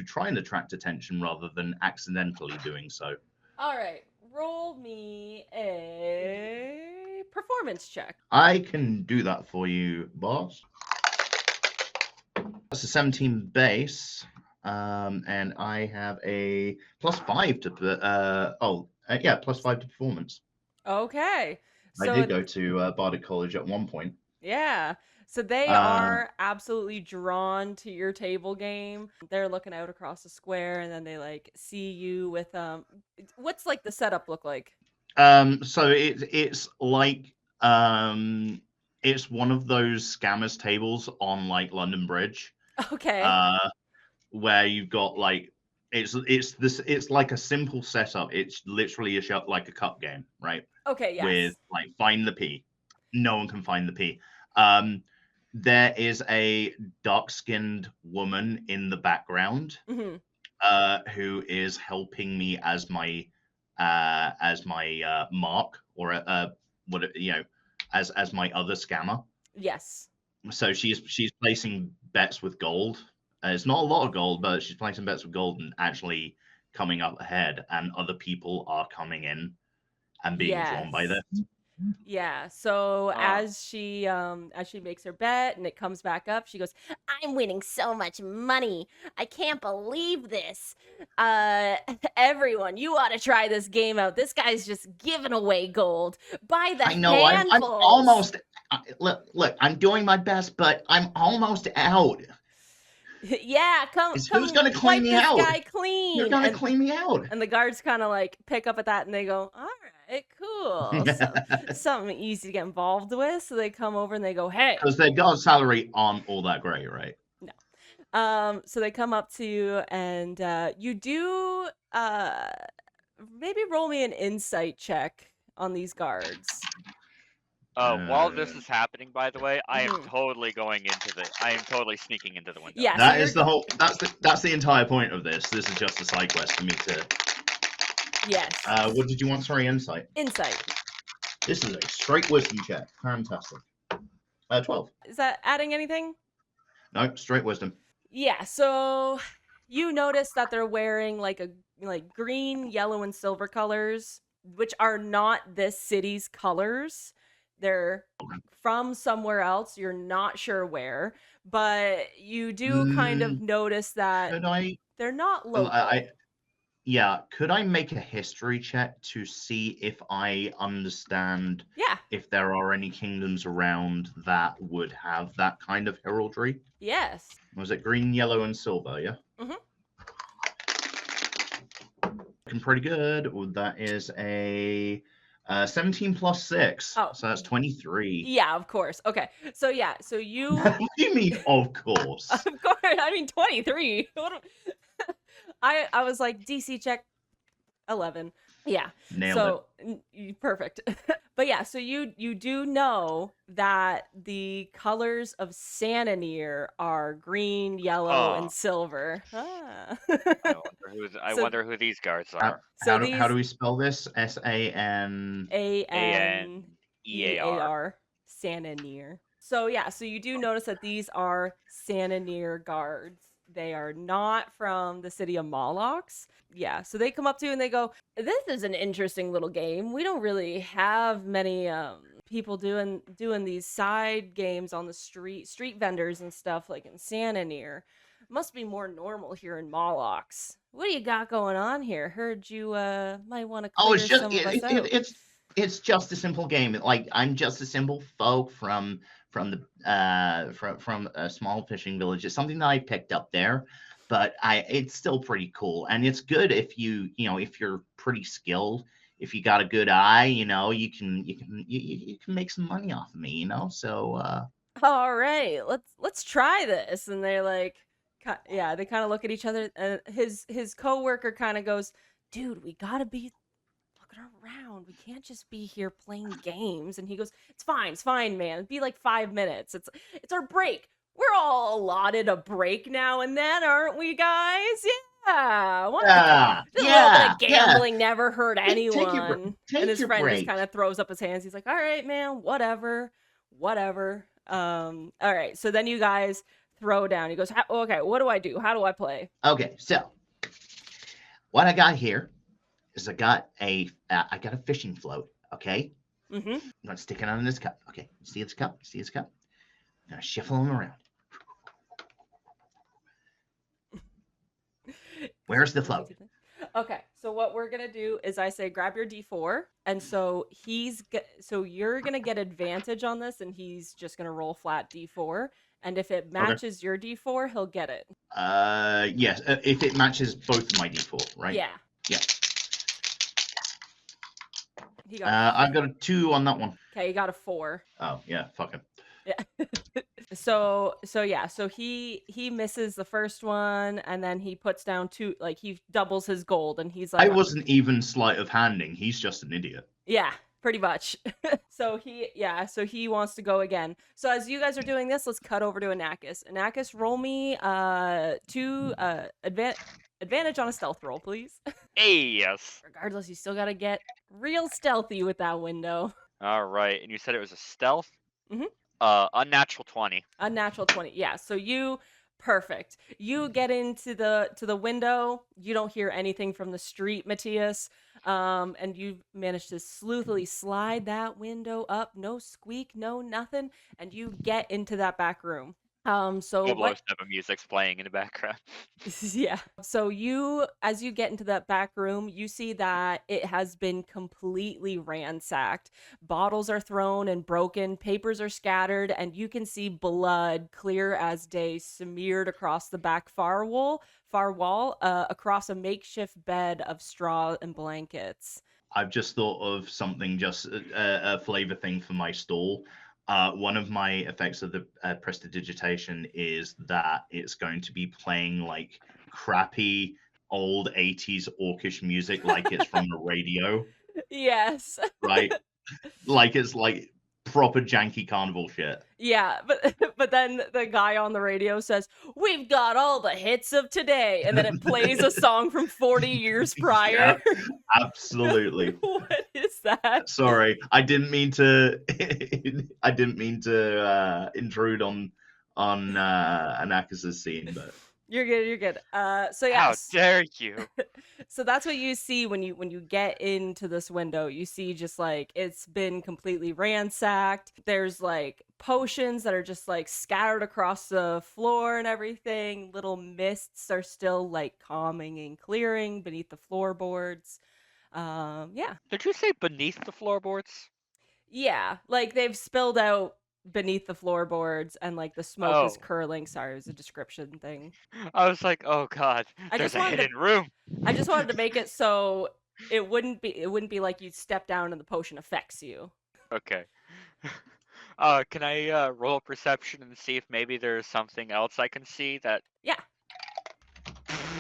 try and attract attention rather than accidentally doing so. All right, roll me a performance check. I can do that for you, boss. That's a 17 base, and I have a +5 to +5 to performance. Okay. So I did go to Bardic College at one point. yeah. So they are absolutely drawn to your table game. They're looking out across the square, and then they like see you with what's like the setup look like? So it's like it's one of those scammers tables on like London Bridge. Okay. Where you've got like it's like a simple setup. It's literally like a cup game, right? Okay, yes. With like find the P. No one can find the P. There is a dark-skinned woman in the background who is helping me as my mark, or as my other scammer. Yes. So she's placing bets with gold. It's not a lot of gold, but she's placing bets with gold and actually coming up ahead, and other people are coming in and being drawn by this. Yeah. So as she makes her bet and it comes back up, she goes, "I'm winning so much money. I can't believe this. Everyone, you ought to try this game out. This guy's just giving away gold by the I know. I'm handfuls." almost. Look. I'm doing my best, but I'm almost out. Yeah, come. Who's gonna clean me out? Wipe this guy clean. You're gonna clean me out. And the guards kind of like pick up at that and they go, "All right, cool. Something easy to get involved with." So they come over and they go, "Hey," because their guard salary aren't all that great, right? No. So they come up to you and you do maybe roll me an insight check on these guards. While this is happening, by the way, I am totally I am totally sneaking into the window. Yeah, that is the whole. That's the entire point of this. This is just a side quest for me to. Yes. What did you want? Sorry, insight. Insight. This is a straight wisdom check. Fantastic. 12. Is that adding anything? No, straight wisdom. Yeah. So you notice that they're wearing like green, yellow, and silver colors, which are not this city's colors. They're from somewhere else. You're not sure where, but you do kind of notice that they're not local. Could I make a history check to see if I understand if there are any kingdoms around that would have that kind of heraldry? Yes. Was it green, yellow, and silver, yeah? Looking pretty good. That is a 17 plus 6. Oh. So that's 23. Yeah, of course. Okay. So yeah, so you What do you mean, of course? Of course. I mean 23. I was like DC check 11. Yeah. Nailed it. Perfect. But yeah, so you do know that the colors of Sananir are green, yellow, and silver. I wonder who these guards are. How do we spell this? SANANEAR. Sananir. So yeah, so you do notice that these are Sananir guards. They are not from the city of Molox. Yeah, so they come up to you and they go, "This is an interesting little game. We don't really have many people doing these side games on the street vendors and stuff like in Sananir. Must be more normal here in Molox. What do you got going on here? Heard you might want to clear some of us out." It's just a simple game. Like, I'm just a simple folk from a small fishing village. It's something that I picked up there, but it's still pretty cool, and it's good if if you're pretty skilled. If you got a good eye, you can make some money off of me, So all right, let's try this. And they're like, yeah, they kind of look at each other, and his coworker kind of goes, "Dude, we gotta be looking around. We can't just be here playing games." And he goes, it's fine, man. It'd be like 5 minutes. It's our break. We're all allotted a break now and then, aren't we, guys? Yeah, Just a little bit yeah, of gambling never hurt Take your break. anyone. Take And his your friend just break. kind of throws up his hands. He's like, all right, man, whatever. All right. So then you guys throw down. He goes, okay, what do I do? How do I play? Okay, so what I got here is I got a fishing float. Okay, Mm-hmm. I'm gonna stick it on this cup. Okay, see this cup? See this cup? I'm gonna shuffle them around. Where's the float? Okay, so what we're gonna do is I say grab your D4, and so you're gonna get advantage on this, and he's just gonna roll flat D4, and if it matches your D4, he'll get it. Yes, if it matches both of my D4, right? Yeah. Yeah. He got. I've got a 2 on that one. Okay, he got a 4. Oh yeah, fuck him. Yeah. So he misses the first one, and then he puts down 2, like he doubles his gold, and he's like, I wasn't even sleight of handing. He's just an idiot. yeah, pretty much. So he wants to go again. So as you guys are doing this, let's cut over to Anakis. Anakis, roll me 2 advantage on a stealth roll, please. Hey, yes. Regardless, you still gotta get real stealthy with that window. All right, and you said it was a stealth. Mhm. Unnatural 20. Unnatural 20. Yeah, so perfect. You get into the window. You don't hear anything from the street, Matthias. And you manage to sleuthily slide that window up. No squeak, no nothing. And you get into that back room. So what? 007 music's playing in the background. Yeah. So as you get into that back room, you see that it has been completely ransacked. Bottles are thrown and broken, papers are scattered, and you can see blood clear as day smeared across the back far wall, across a makeshift bed of straw and blankets. I've just thought of something, just a flavor thing for my stall. One of my effects of the prestidigitation is that it's going to be playing like crappy old 80s orcish music, like it's from a radio. Yes. Right? Like it's like proper janky carnival shit. Yeah, but then the guy on the radio says, "We've got all the hits of today," and then it plays a song from 40 years prior. Yeah, absolutely. What is that? Sorry, I didn't mean to. I didn't mean to intrude on Anakis's scene, but You're good. So How yes. dare you? So that's what you see when you get into this window. You see just like it's been completely ransacked. There's like potions that are just like scattered across the floor and everything. Little mists are still like calming and clearing beneath the floorboards. Yeah. Did you say beneath the floorboards? Yeah, like they've spilled out beneath the floorboards and like the smoke is Oh. curling. Sorry, it was a description thing. I was like, oh god, I there's just a wanted to- hidden room. I just wanted to make it so it wouldn't be like you step down and the potion affects you. Okay. Can I roll perception and see if maybe there's something else I can see that? Yeah.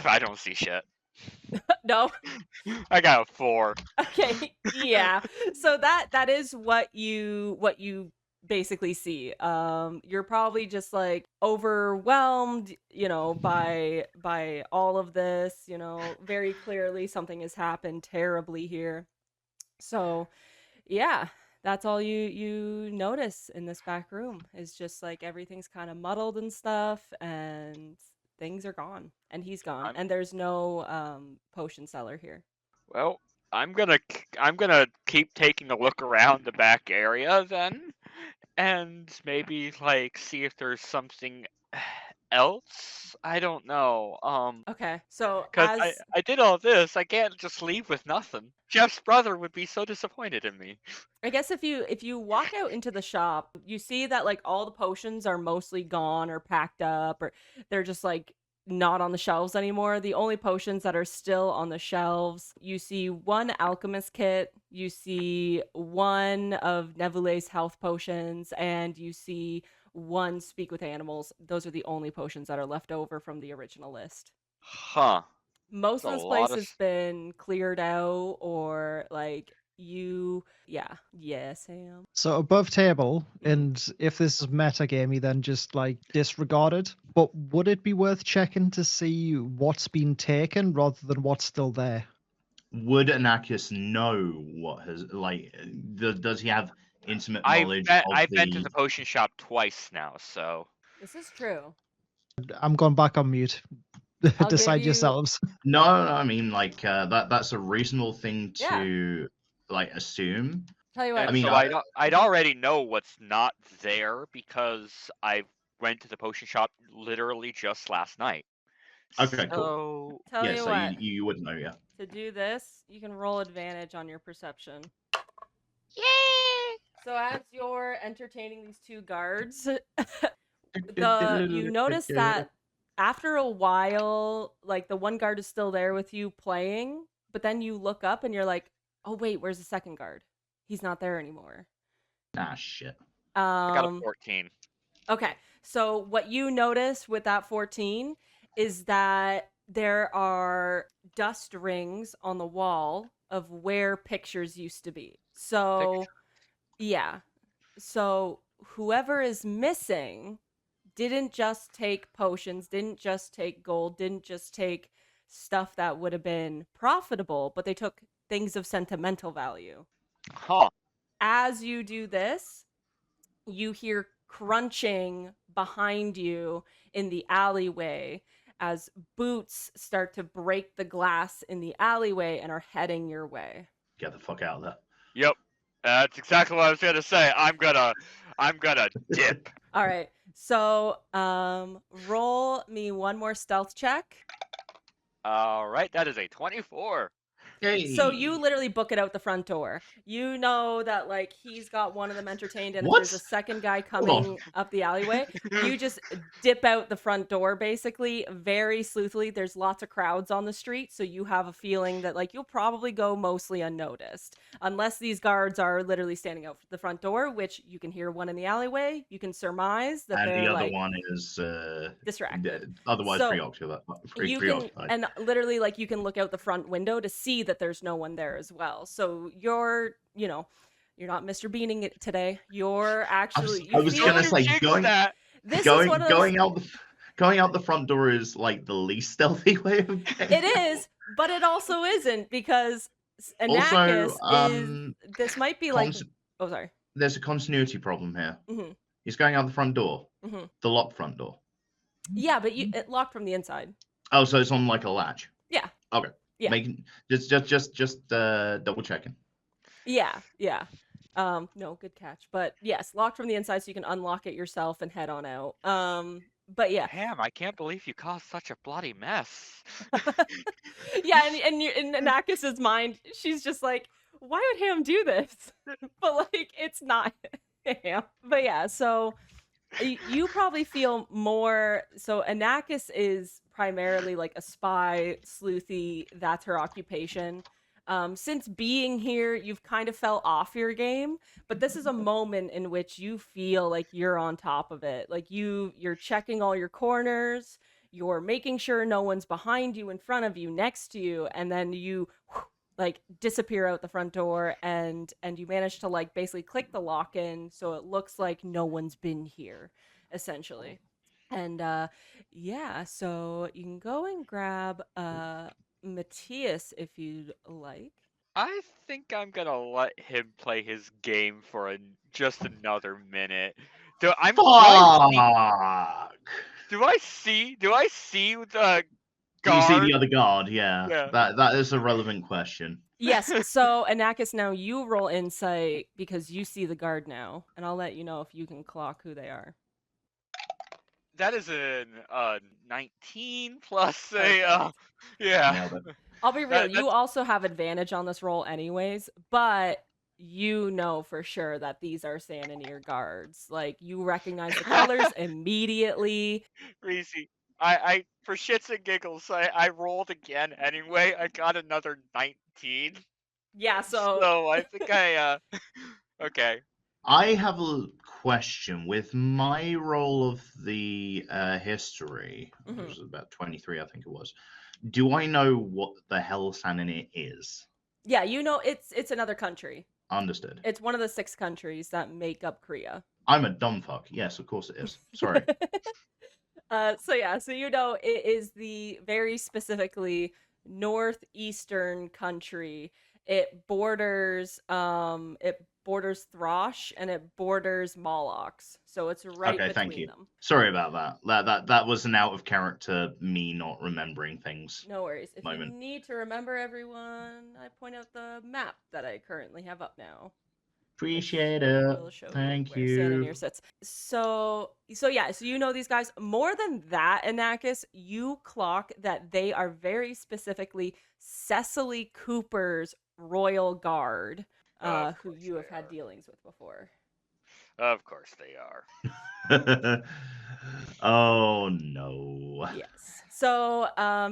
I don't see shit. No. I got a 4. Okay. Yeah. So that is what you basically see. You're probably just like overwhelmed, by all of this, very clearly something has happened terribly here. So, yeah, that's all you notice in this back room is just like everything's kind of muddled and stuff, and things are gone, and he's gone, and there's no potion seller here. Well, I'm gonna keep taking a look around the back area then, and maybe like see if there's something else. I don't know. Okay, so Because as I did all this, I can't just leave with nothing. Jeff's brother would be so disappointed in me. I guess if you walk out into the shop, you see that like all the potions are mostly gone or packed up, or they're just like not on the shelves anymore. The only potions that are still on the shelves, you see one alchemist kit, you see one of Nevule's health potions, and you see one speak with animals. Those are the only potions that are left over from the original list. Huh. Most of That's this a place lot of has been cleared out, or like Sam. So above table, Mhm. and if this is metagamey, then just like disregard it. But would it be worth checking to see what's been taken rather than what's still there? Would Anarchus know what has does he have intimate knowledge of I've been to the? the potion shop twice now, so This is true. I'm going back on mute. I'll give Decide you- yourselves. No, I mean that's a reasonable thing Yeah. to assume. Tell you what. and I mean, so I'd already know what's not there because I went to the potion shop literally just last night. Okay, cool. So Tell Yeah, you so what. you wouldn't know, yeah. To do this, you can roll advantage on your perception. yay! So as you're entertaining these two guards, you notice that after a while, like the one guard is still there with you playing, but then you look up and you're like, "Oh wait, where's the second guard? He's not there anymore." Ah, shit. I got a Um 14. Okay. So what you notice with that 14 is that there are dust rings on the wall of where pictures used to be. So, yeah. So whoever is missing didn't just take potions, didn't just take gold, didn't just take stuff that would have been profitable, but they took things of sentimental value. Huh. As you do this, you hear crunching behind you in the alleyway as boots start to break the glass in the alleyway and are heading your way. Get the fuck out of there. Yep. That's exactly what I was gonna say. I'm gonna dip. All right. So, roll me one more stealth check. All right, that is a 24. Hey. So you literally book it out the front door. You know that like he's got one of them entertained, and if What? there's a second guy Hold on. coming up the alleyway, you just dip out the front door basically very sleuthily. There's lots of crowds on the street, so you have a feeling that like you'll probably go mostly unnoticed. Unless these guards are literally standing out the front door, which you can hear one in the alleyway. You can surmise that And they're the other like one is distracted. otherwise So, preoccupied. you can Preoccupied. and literally like you can look out the front window to see that there's no one there as well. So you're not Mr. Beaning it today. You're actually I was gonna say going that. this is one of those, going out the front door is like the least stealthy way of getting it is, but it also isn't because Anarchus is this might be like oh sorry. There's a continuity problem here. Mm-hmm. He's going out the front door. Mm-hmm. The locked front door. Yeah, but it locked from the inside. Oh, so it's on like a latch. Yeah. Okay. Yeah. Making just double checking. Yeah. No, good catch. But yes, locked from the inside so you can unlock it yourself and head on out. But yeah. Damn, I can't believe you caused such a bloody mess. Yeah, and in Anarchus's mind, she's just like, why would Ham do this? But like, it's not Ham. But yeah, so you probably feel more. So Anarchus is primarily like a spy, sleuthy. That's her occupation. Since being here, you've kind of fell off your game, but this is a moment in which you feel like you're on top of it. Like you're checking all your corners, you're making sure no one's behind you, in front of you, next to you, and then you like disappear out the front door and you manage to like basically click the lock in so it looks like no one's been here, essentially. And yeah, so you can go and grab Matthias if you'd like. I think I'm gonna let him play his game for just another minute. Do I see the Do you guard? see the other guard? Yeah. Yeah. That is a relevant question. Yes, so Anarchus, now you roll insight because you see the guard now, and I'll let you know if you can clock who they are. That is an 19 plus a Perfect. yeah. Nailed it. I'll be real, you that's- also have advantage on this roll anyways, but you know for sure that these are Sananir guards. Like, you recognize the colors immediately. Reezy, I for shits and giggles, I rolled again anyway. I got another 19. Yeah, so So I think I okay. I have a question with my roll of the history, Mhm. which was about 23, I think it was. Do I know what the hell Sananir is? Yeah, you know it's another country. Understood. It's one of the 6 countries that make up Cria. I'm a dumb fuck. Yes, of course it is. Sorry. So you know it is the very specifically northeastern country. It borders Throsh and it borders Molochs. So it's right Okay, thank between you. them. Sorry about that. That was an out of character me not remembering things. No worries. If Moment. you need to remember everyone, I point out the map that I currently have up now. Appreciate it. Will show Thank where you. Sananir sits. So you know these guys. More than that, Anakis, you clock that they are very specifically Cecily Cooper's Royal Guard, Of who course you have they had are. dealings with before. Of course they are. Oh no. Yes. So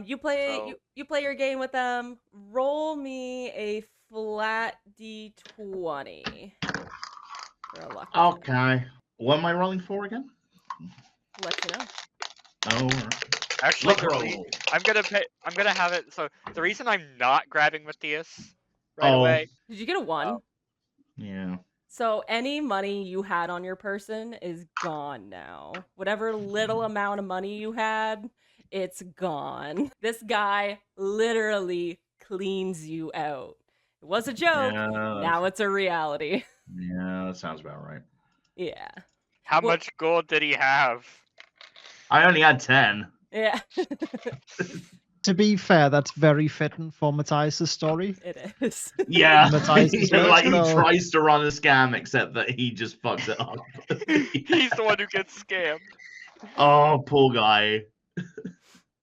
you play So- you play your game with them. Roll me a flat d20 for a luck. check. Okay. What am I rolling for again? Let you know. Oh, right. Actually, Luck roll. I'm gonna have it. So the reason I'm not grabbing Matthias right Oh. away. Did you get a 1? Yeah. So any money you had on your person is gone now. Whatever little amount of money you had, it's gone. This guy literally cleans you out. It was a joke. Yeah. Now it's a reality. Yeah, that sounds about right. Yeah. How Well- much gold did he have? I only had 10. Yeah. To be fair, that's very fitting for Matthias' story. It is. Yeah. Matthias' Like he work, though. tries to run a scam, except that he just fucks it up. He's the one who gets scammed. Oh, poor guy.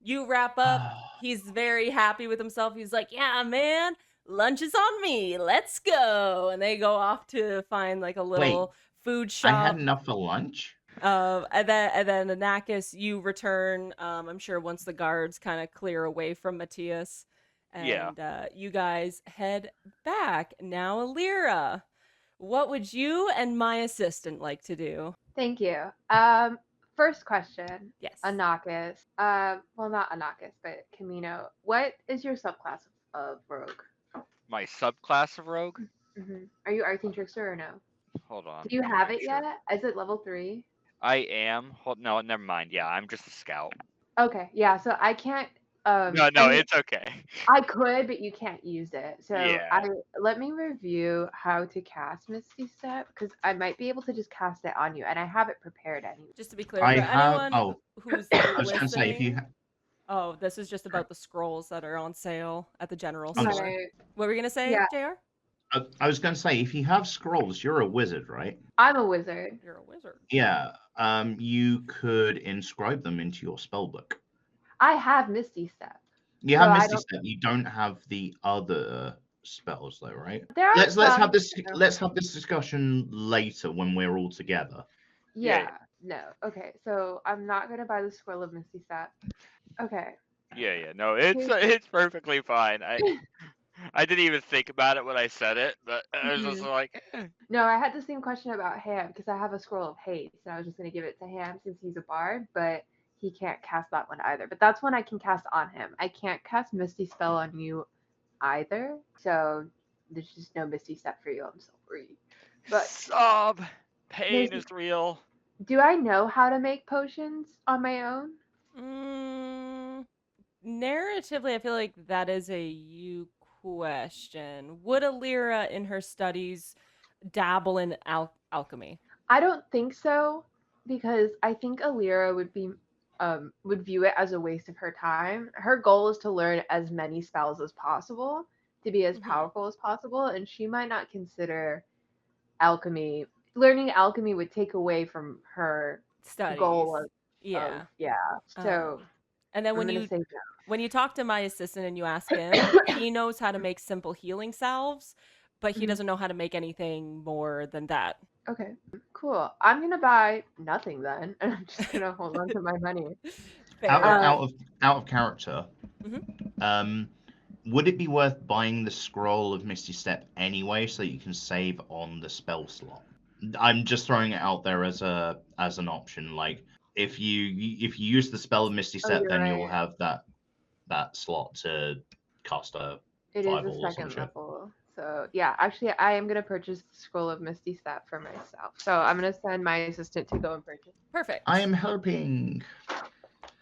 You wrap up. He's very happy with himself. He's like, yeah, man, lunch is on me. Let's go. And they go off to find like a little food shop. I had enough for lunch. And then Anakis, you return. I'm sure once the guards kind of clear away from Matthias, and Yeah. you guys head back. Now, Alira, what would you and my assistant like to do? Thank you. First question, Yes. Anakis. Well, not Anakis, but Kamino. What is your subclass of rogue? My subclass of rogue. Are you Arcane Trickster or no? Hold on. Do you let me have make it sure. yet? Is it level 3? I am. No, never mind. Yeah, I'm just a scout. Okay, yeah. So I can't. No, I mean, it's okay. I could, but you can't use it. So Yeah. let me review how to cast Misty Step because I might be able to just cast it on you, and I have it prepared anyway. Just to be clear, I for have. anyone Oh, who's I was gonna say if you. listening, oh, this is just about the scrolls that are on sale at the general I'm store. sorry. Right. What were you gonna say, Yeah. JR? I was gonna say if you have scrolls, you're a wizard, right? I'm a wizard. You're a wizard. Yeah. You could inscribe them into your spell book. I have Misty Step. You So have I Misty don't- Step. You don't have the other spells, though, right? There are Let's have some- this. no. Let's have this discussion later when we're all together. Yeah. No. Okay. So I'm not gonna buy the scroll of Misty Step. Okay. Yeah. No, it's perfectly fine. I didn't even think about it when I said it, but I was just like, No, I had the same question about Ham because I have a scroll of haste, and I was just gonna give it to Ham since he's a bard, but he can't cast that one either. But that's one I can cast on him. I can't cast Misty Spell on you either, so there's just no Misty Step for you. I'm sorry. But sob. Pain There's- is real. do I know how to make potions on my own? Narratively, I feel like that is a you question. Would Alira in her studies dabble in alchemy? I don't think so because I think Alira would view it as a waste of her time. Her goal is to learn as many spells as possible to be as Mhm. powerful as possible, and she might not consider alchemy. Learning alchemy would take away from her Studies. goal of yeah. So And then I'm when gonna you say no. when you talk to my assistant and you ask him, he knows how to make simple healing salves, but he Mhm. doesn't know how to make anything more than that. Okay, cool. I'm gonna buy nothing then, and I'm just gonna hold on to my money. Fair Out enough. of character. Would it be worth buying the scroll of Misty Step anyway, so you can save on the spell slot? I'm just throwing it out there as an option. Like if you use the spell of Misty Step, you're then you'll right. have that slot to cast a It is Fireball a or some second shit. level. So yeah, actually I am gonna purchase the Scroll of Misty Step for myself. So I'm gonna send my assistant to go and purchase. Perfect. I am helping.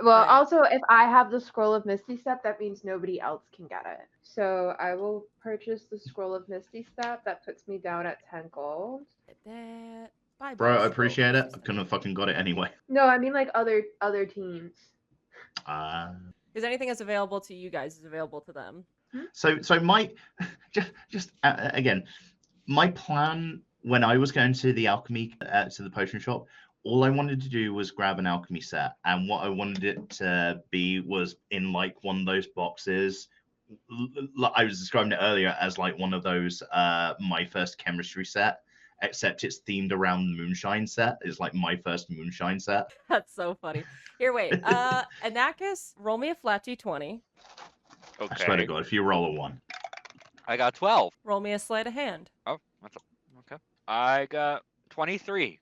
Well, Alright. also if I have the Scroll of Misty Step, that means nobody else can get it. So I will purchase the Scroll of Misty Step. That puts me down at 10 gold. That. Bye, Bro, I Bruce. appreciate Oh, it. I couldn't have fucking got it anyway. No, I mean like other teams. Because anything that's available to you guys is available to them. So my just again, my plan when I was going to the alchemy to the potion shop, all I wanted to do was grab an alchemy set, and what I wanted it to be was in like one of those boxes. I was describing it earlier as like one of those my first chemistry set, except it's themed around the moonshine set. It's like my first moonshine set. That's so funny. Here, wait. Anakis, roll me a flat d20. I swear to Okay. God, if you roll a 1. I got 12. Roll me a sleight of hand. Oh, that's okay. I got 23.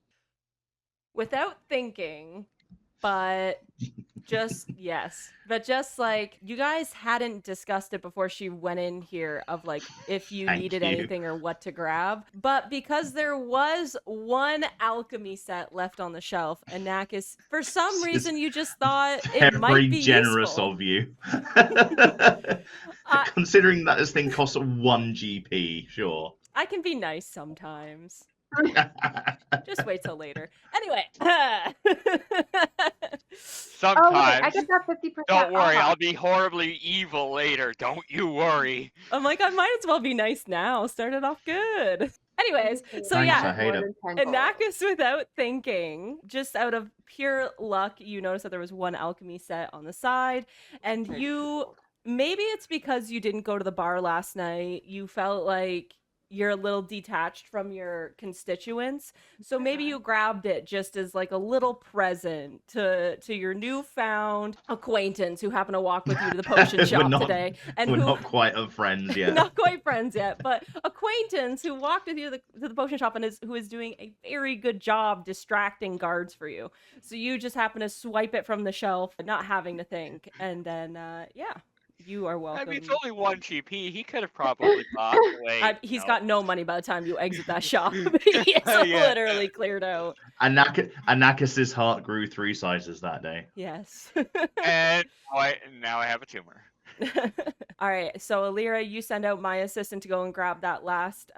Without thinking, but just yes. But just like you guys hadn't discussed it before she went in here of like if you Thank needed you. anything or what to grab. But because there was one alchemy set left on the shelf, Anakis, for some It's reason you just thought it might Very be generous useful. of you. Considering that this thing costs 1 GP, sure. I can be nice sometimes. Just wait till later. Anyway. Sometimes. Oh wait, I get that 50%. Don't worry, off. I'll be horribly evil later. Don't you worry. I'm like, I might as well be nice now. Started off good. Anyways, so Thanks, yeah, I hate it. Anakis, without thinking, just out of pure luck, you noticed that there was one alchemy set on the side, and you, maybe it's because you didn't go to the bar last night, you felt like you're a little detached from your constituents, so maybe you grabbed it just as like a little present to your newfound acquaintance who happened to walk with you to the potion shop today, and we're who not quite friends yet. not quite friends yet, but acquaintance who walked with you to the potion shop and who is doing a very good job distracting guards for you. So you just happen to swipe it from the shelf, not having to think, and then yeah, you are welcome. I mean, it's only 1 GP. He could have probably bought away. He's got no money by the time you exit that shop. It's Yeah. literally cleared out. Anakis's heart grew 3 sizes that day. Yes. And now I have a tumor. All right, so Alira, you send out my assistant to go and grab that last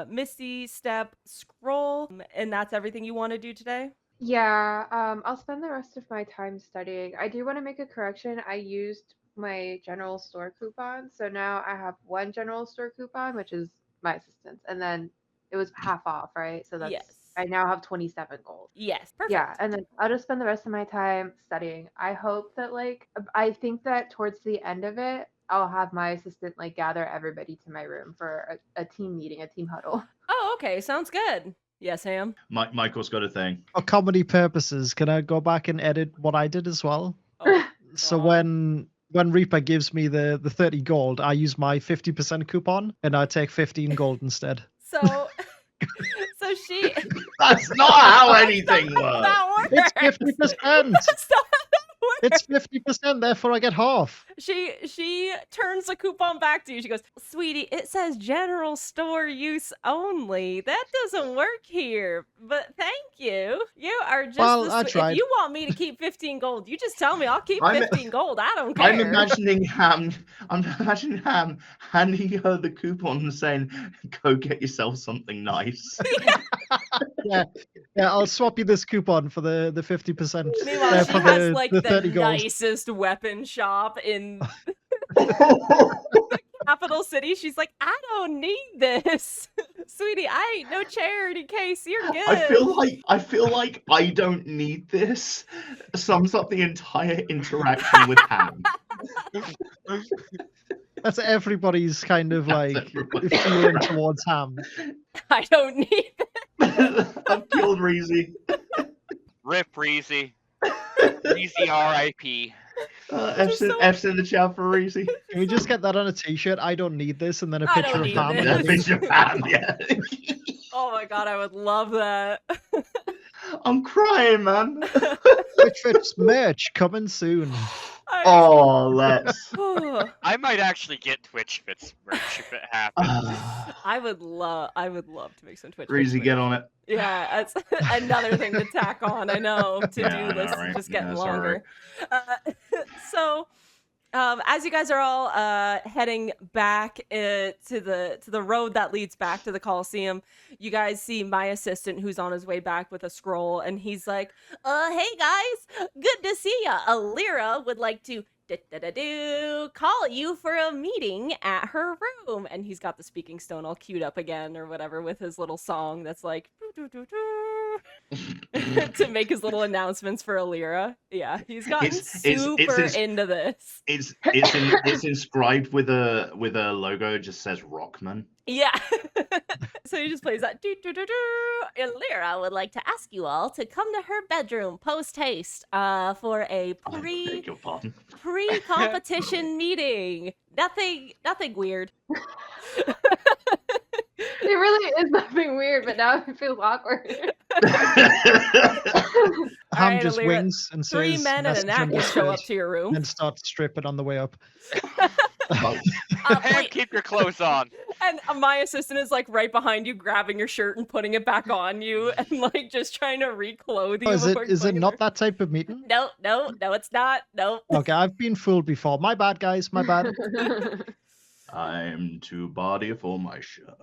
Misty Step scroll, and that's everything you want to do today? Yeah, I'll spend the rest of my time studying. I do want to make a correction. I used my general store coupon, so now I have 1 general store coupon, which is my assistant's, and then it was half off, right? So that's Yes. I now have 27 gold. Yes, perfect. Yeah, and then I'll just spend the rest of my time studying. I hope that I think that towards the end of it, I'll have my assistant gather everybody to my room for a team meeting, a team huddle. Oh, okay, sounds good. Yes, Ham. Michael's got a thing. For comedy purposes, can I go back and edit what I did as well? Oh, So God. when Reaper gives me the 30 gold, I use my 50% coupon and I take 15 gold instead. So she. That's not how anything works. That It's works. 50%. That's not how that works. It's 50%, therefore I get half. She turns the coupon back to you. She goes, "Sweetie, it says general store use only. That doesn't work here. But thank you. You are just Well, I if tried. you want me to keep 15 gold, you just tell me. I'll keep I'm- 15 gold. I don't care." I'm imagining Ham handing her the coupon and saying, "Go get yourself something nice." Yeah, I'll swap you this coupon for the 50%. Meanwhile, she for has like the 30 gold. nicest weapon shop in capital city. She's like, "I don't need this, sweetie. I ain't no charity case. You're good." I feel like I don't need this sums up the entire interaction with Ham. That's everybody's kind of That's like everybody. feeling towards Ham. I don't need this. I've killed Reezy. Rip Reezy. Reezy R.I.P. F's in the chat for Reezy. Can we just get that on a t-shirt? I don't need this, and then a I picture don't of need Ham. this. Yeah, picture of Ham, yeah. Oh my god, I would love that. I'm crying, man. Twitchfits merch coming soon. Oh, let's. I might actually get Twitchfits merch if it happens. I would love to make some Twitch. Reezy, get on it. Yeah, that's another thing to tack on. I know to Yeah, I do know, list is right? just getting Yeah, sorry. longer. So, as you guys are all heading back to the road that leads back to the Coliseum, you guys see my assistant who's on his way back with a scroll, and he's like, "Hey guys, good to see ya. Alira would like to call you for a meeting at her room," and he's got the speaking stone all queued up again or whatever with his little song that's like to make his little announcements for Alira. Yeah, he's gotten super into this. It's inscribed with a logo. It just says Rockman. Yeah. So he just plays that. Alira would like to ask you all to come to her bedroom post haste for a Beg your pardon. pre-competition meeting. Nothing weird. It really is nothing weird, but now it feels awkward. Ham right, just Alira, winks and 3 says, men and an "Message on actor show up Discord," to your room. and starts stripping on the way up. Ham, keep your clothes on. And my assistant is like right behind you, grabbing your shirt and putting it back on you, and like just trying to reclothe you. Oh, is it before not that type of meeting? No, it's not. No. Okay, I've been fooled before. My bad, guys. My bad. I'm too body for my shirt.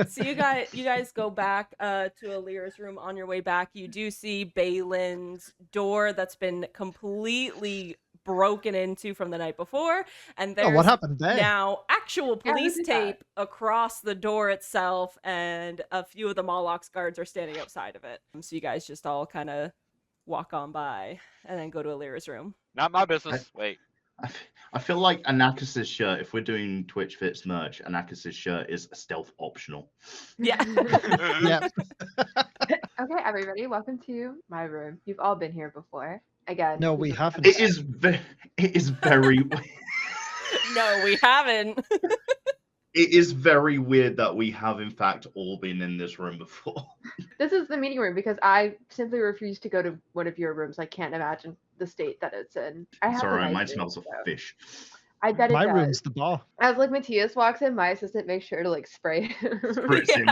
So you guys go back to Alira's room. On your way back, you do see Balin's door that's been completely broken into from the night before, and there's what happened there? now actual police who did that? tape across the door itself, and a few of the Moloch's guards are standing outside of it. So you guys just all kind of walk on by and then go to Alira's room. Not my business. Wait. I feel like Anakis's shirt, if we're doing Twitchfits merch, Anakis's shirt is stealth optional. Yeah. Yeah. Okay, everybody, welcome to my room. You've all been here before. Again. No, we haven't. It is very No, we haven't. it is very weird that we have in fact all been in this room before. This is the meeting room because I simply refuse to go to one of your rooms. I can't imagine the state that it's in. I have Sorry, a nice mine room, smells of so. fish. I bet it My does. room's the bar. As like Matthias walks in, my assistant makes sure to like spray. Spritz him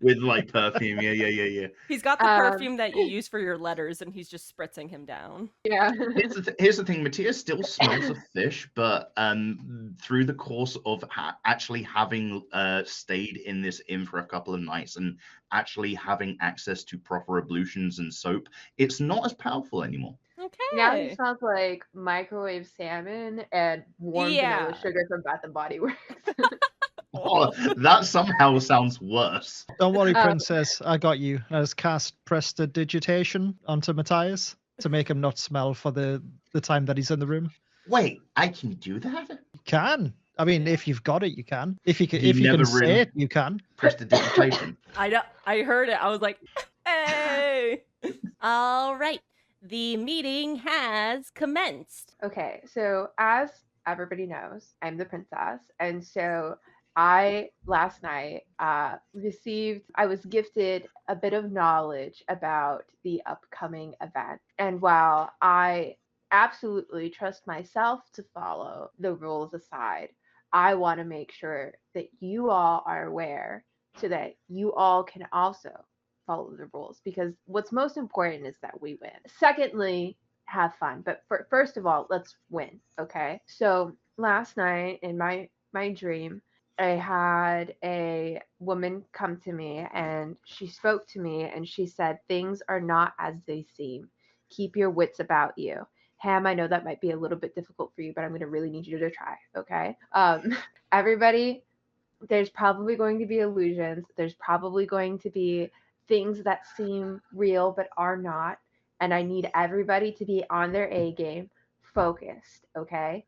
with like perfume. Yeah. He's got the perfume that you use for your letters, and he's just spritzing him down. Yeah. Here's the thing, Matthias still smells of fish, but through the course of actually having stayed in this inn for a couple of nights and actually having access to proper ablutions and soap, it's not as powerful anymore. Okay. Now he smells like microwave salmon and warm vanilla sugar from Bath and Body Works. Oh, that somehow sounds worse. Don't worry, Princess. I got you. I just cast Prestidigitation onto Matthias to make him not smell for the time that he's in the room. Wait, I can do that? You can. I mean, if you've got it, you can. If you can, You if you never can really- say it, you can. Prestidigitation. I heard it. I was like, hey. All right. The meeting has commenced. Okay, so as everybody knows, I'm the princess, and so I last night I was gifted a bit of knowledge about the upcoming event. And while I absolutely trust myself to follow the rules aside, I want to make sure that you all are aware so that you all can also follow the rules, because what's most important is that we win. Secondly, have fun. But first of all, let's win, okay? So last night in my dream, I had a woman come to me and she spoke to me and she said, things are not as they seem. Keep your wits about you. Ham, I know that might be a little bit difficult for you, but I'm going to really need you to try, okay? Everybody, there's probably going to be illusions. There's probably going to be things that seem real but are not. And I need everybody to be on their A game, focused, okay?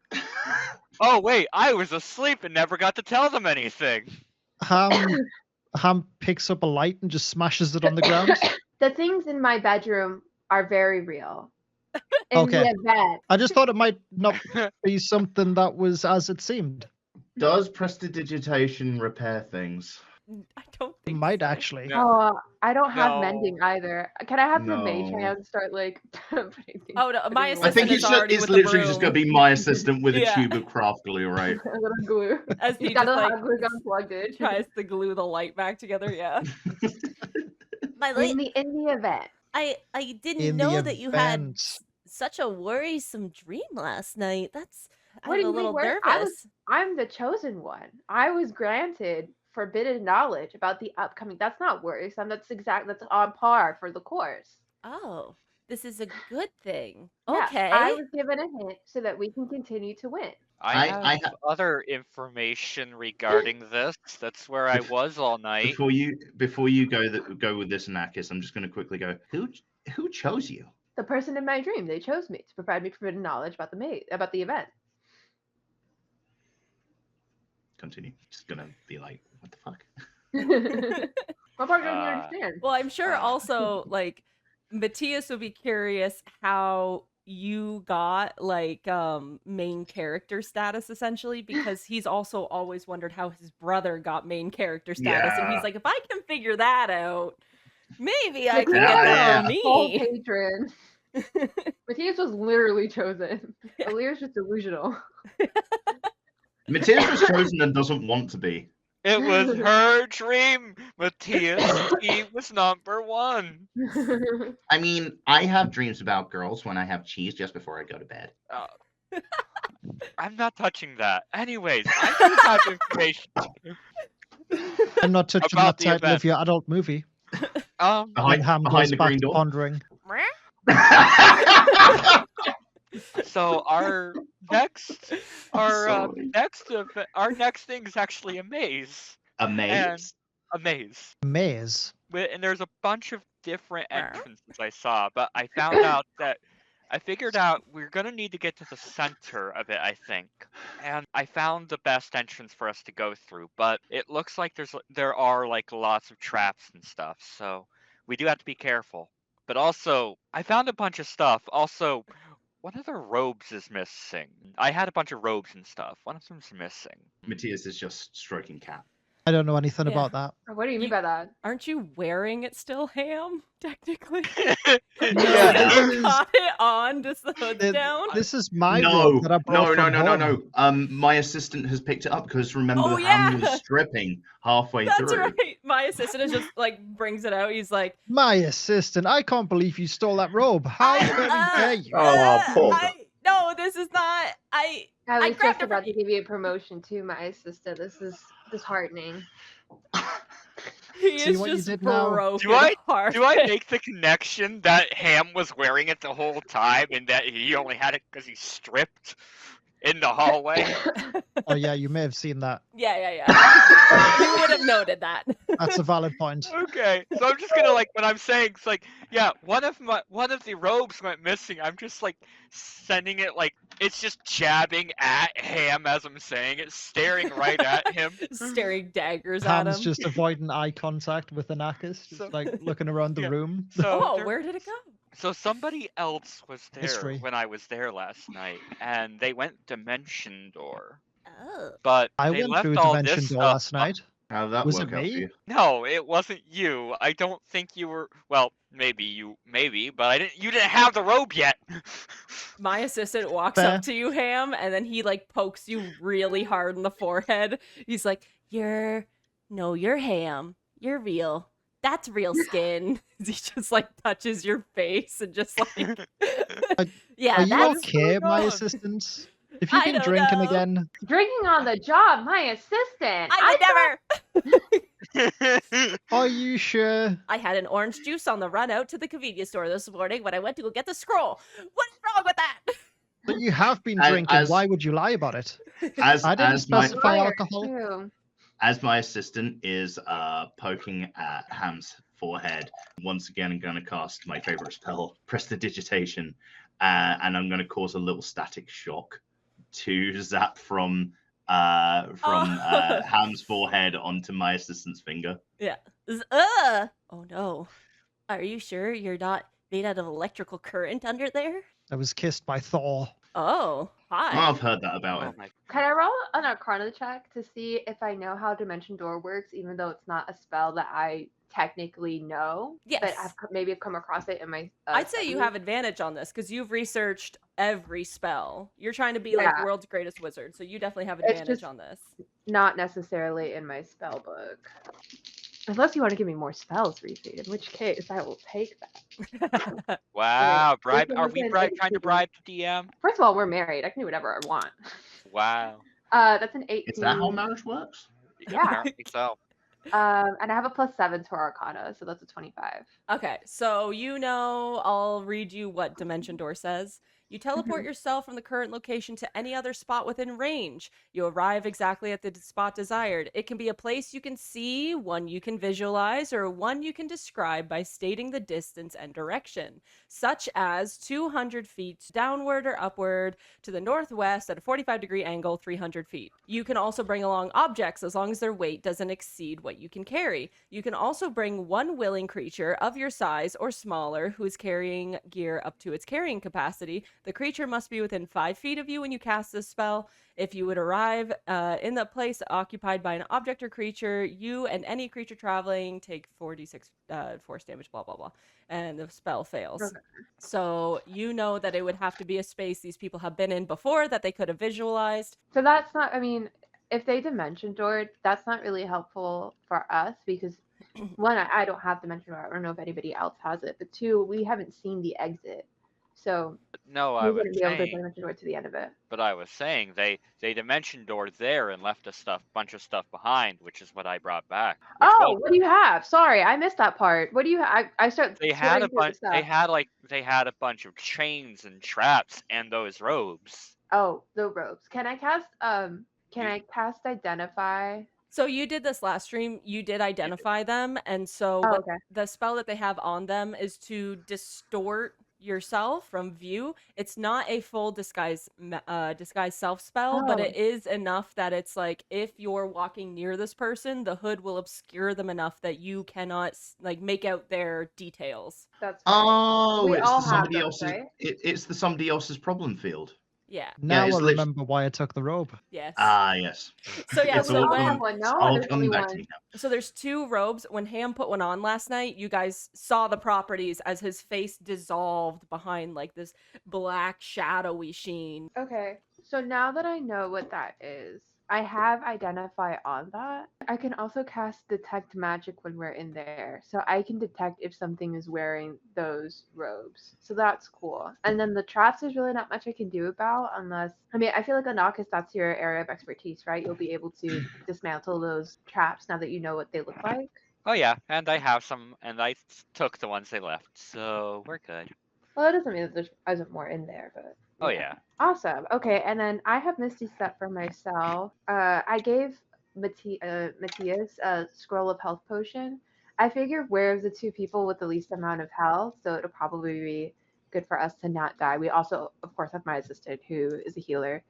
Oh, wait, I was asleep and never got to tell them anything. Ham picks up a light and just smashes it on the ground. The things in my bedroom are very real. In the event. I just thought it might not be something that was as it seemed. Does prestidigitation repair things? I don't think Might so. actually. No. Oh, I don't have No. mending either. Can I have the mage No. hand start like putting things? Oh, no, my putting I think assistant is already it's with the literally just broom. gonna be my assistant with a Yeah. tube of craft glue, right? a little glue. As he He's got just a like hot glue gun plugged in. tries to glue the light back together. Yeah. My In the event. I didn't In the know that you had event. such a worrisome dream last night. What I'm do a you mean? little Where nervous. I'm the chosen one. I was granted forbidden knowledge about the upcoming. That's not worrisome. That's on par for the course. Oh, this is a good thing. Yeah, Okay. I was given a hint so that we can continue to win. I I have other information regarding this. That's where I was all night. Before you go with this, Anakis, I'm just gonna quickly go. Who chose you? The person in my dream, they chose me to provide me forbidden knowledge about the event. Continue. Just gonna be like, what the fuck? What part don't you understand? Well, I'm sure also like Matthias would be curious how you got like main character status essentially because he's also always wondered how his brother got main character status and he's Yeah. like if I can figure that out maybe I can Matthias get that was on a full me. patron. Matthias was literally chosen. Alir's just delusional. Matthias was chosen and doesn't want to be. It was her dream, Matthias. He was number one. I mean, I have dreams about girls when I have cheese just before I go to bed. I'm not touching that. Anyways, I do have information. I'm not touching About that the title event. of your adult movie. Um, Behind, When Ham behind goes the back green to door. pondering. so our next thing is actually a maze. A maze? And a maze. Maze. And there's a bunch of different entrances I saw, but I found out that I figured out we're gonna need to get to the center of it, I think. And I found the best entrance for us to go through, but it looks like there are like lots of traps and stuff, so we do have to be careful. But also, I found a bunch of stuff. Also, one of the robes is missing. I had a bunch of robes and stuff. One of them's missing. Matthias is just stroking cat. I don't know anything Yeah. about that. What do you mean by that? Aren't you wearing it still, Ham? Technically. Yeah. You got it on just the hood's down. This is my No, robe that I brought from home. My assistant has picked it up because remember Oh, Ham yeah. was stripping halfway That's through. right. My assistant is just like brings it out. He's like, My assistant. I can't believe you stole that robe. How very dare you? Oh, poor guy. no, this is not. I I was grabbed just it from about to give you a promotion to my assistant. This is disheartening. He See is what you just did now? broken Do I hearted. make the connection that Ham was wearing it the whole time and that he only had it because he stripped in the hallway? Oh yeah, you may have seen that. Yeah. You would have noted that. That's a valid point. Okay, so I'm just gonna like when I'm saying it's like yeah, one of the robes went missing. I'm just like sending it like it's just jabbing at Ham as I'm saying it, staring right at him. Staring daggers at Ham's him. just avoiding eye contact with Anakis, just So- like looking around the Yeah. room. So Oh, there- where did it go? So somebody else was there History. when I was there last night, and they went Dimension Door. Oh. But I they went left through all Dimension this Door stuff last night. How did that Was work it out me? for you? No, it wasn't you. I don't think you were. Well, maybe, but I didn't. You didn't have the robe yet. My assistant walks Fair. up to you, Ham, and then he like pokes you really hard in the forehead. He's like, you're Ham. You're real. That's real skin. He just like touches your face and just like yeah, Are you that's okay, my on. assistant? If you've I been don't drinking know. again, Drinking on the job, my assistant. I would never. are you sure? I had an orange juice on the run out to the convenience store this morning when I went to go get the scroll. What is wrong with that? But you have been And drinking. as- Why would you lie about it? As I didn't as my specify Liar, alcohol. too. as my assistant is poking at Ham's forehead, once again I'm going to cast my favorite spell, Prestidigitation, and I'm going to cause a little static shock to zap from Ham's forehead onto my assistant's finger. Oh no. Are you sure you're not made out of electrical current under there? I was kissed by Thor. Oh, Oh, hi. I've heard that about Oh it. my Can I roll an Arcana check to see if I know how Dimension Door works, even though it's not a spell that I technically know? But Yes. maybe I've come across it in my. I'd say you studies? have advantage on this because you've researched every spell. You're trying to be like Yeah. world's greatest wizard, so you definitely have It's advantage just- on this. Not necessarily in my spell book. Unless you want to give me more spells, Reezy, in which case I will take that. Wow, bribe. this Are is we an trying to 18. bribe the DM? First of all, we're married. I can do whatever I want. Wow. That's an 18. Is that how marriage works? Yeah. Apparently so. And I have a +7 to Arcana, so that's a 25. Okay, so I'll read you what Dimension Door says. You teleport yourself from the current location to any other spot within range. You arrive exactly at the spot desired. It can be a place you can see, one you can visualize, or one you can describe by stating the distance and direction, such as 200 feet downward or upward to the northwest at a 45-degree angle, 300 feet. You can also bring along objects as long as their weight doesn't exceed what you can carry. You can also bring one willing creature of your size or smaller who is carrying gear up to its carrying capacity. The creature must be within 5 feet of you when you cast this spell. If you would arrive in the place occupied by an object or creature, you and any creature traveling take 4d6 force damage, blah, blah, blah. And the spell fails. Okay. So you know that it would have to be a space these people have been in before that they could have visualized. So that's not, I mean, if they Dimension Door, that's not really helpful for us because, one, I don't have Dimension Door. I don't know if anybody else has it. But two, we haven't seen the exit. So No, I we was wouldn't be able to saying, Dimension Door to the end of it. but I was saying they dimension door there and left a bunch of stuff behind, which is what I brought back. which Oh, was- what do you have? Sorry, I missed that part. What do you have? I start. they had a sorting through the bunch. stuff. They had a bunch of chains and traps and those robes. Oh, the ropes. Can I cast Identify? So you did this last stream. You did identify them, and so Oh, what okay. the spell that they have on them is to distort yourself from view. It's not a full disguise self spell, but Oh. it is enough that it's like if you're walking near this person, the hood will obscure them enough that you cannot like make out their details. That's right. Oh, We it's all the have somebody those, else's. right? It's the somebody else's problem field. Yeah. Now it's I lit- remember why I took the robe. Yes. Ah, yes. So yeah, It's so all I when have one. No, all there's coming only back to one. me now. So there's two robes. When Ham put one on last night, you guys saw the properties as his face dissolved behind like this black shadowy sheen. Okay, so now that I know what that is, I have Identify on that. I can also cast Detect Magic when we're in there, so I can detect if something is wearing those robes. So that's cool. And then the traps, there's really not much I can do about unless, I mean, I feel like Anakis, that's your area of expertise, right? You'll be able to dismantle those traps now that you know what they look like. Oh yeah, and I have some, and I took the ones they left, so we're good. Well, it doesn't mean that there isn't more in there, but. Oh yeah. Awesome. Okay, and then I have Misty Step for myself. I gave Matthias a scroll of health potion. I figured we're the two people with the least amount of health, so it'll probably be good for us to not die. We also, of course, have my assistant who is a healer.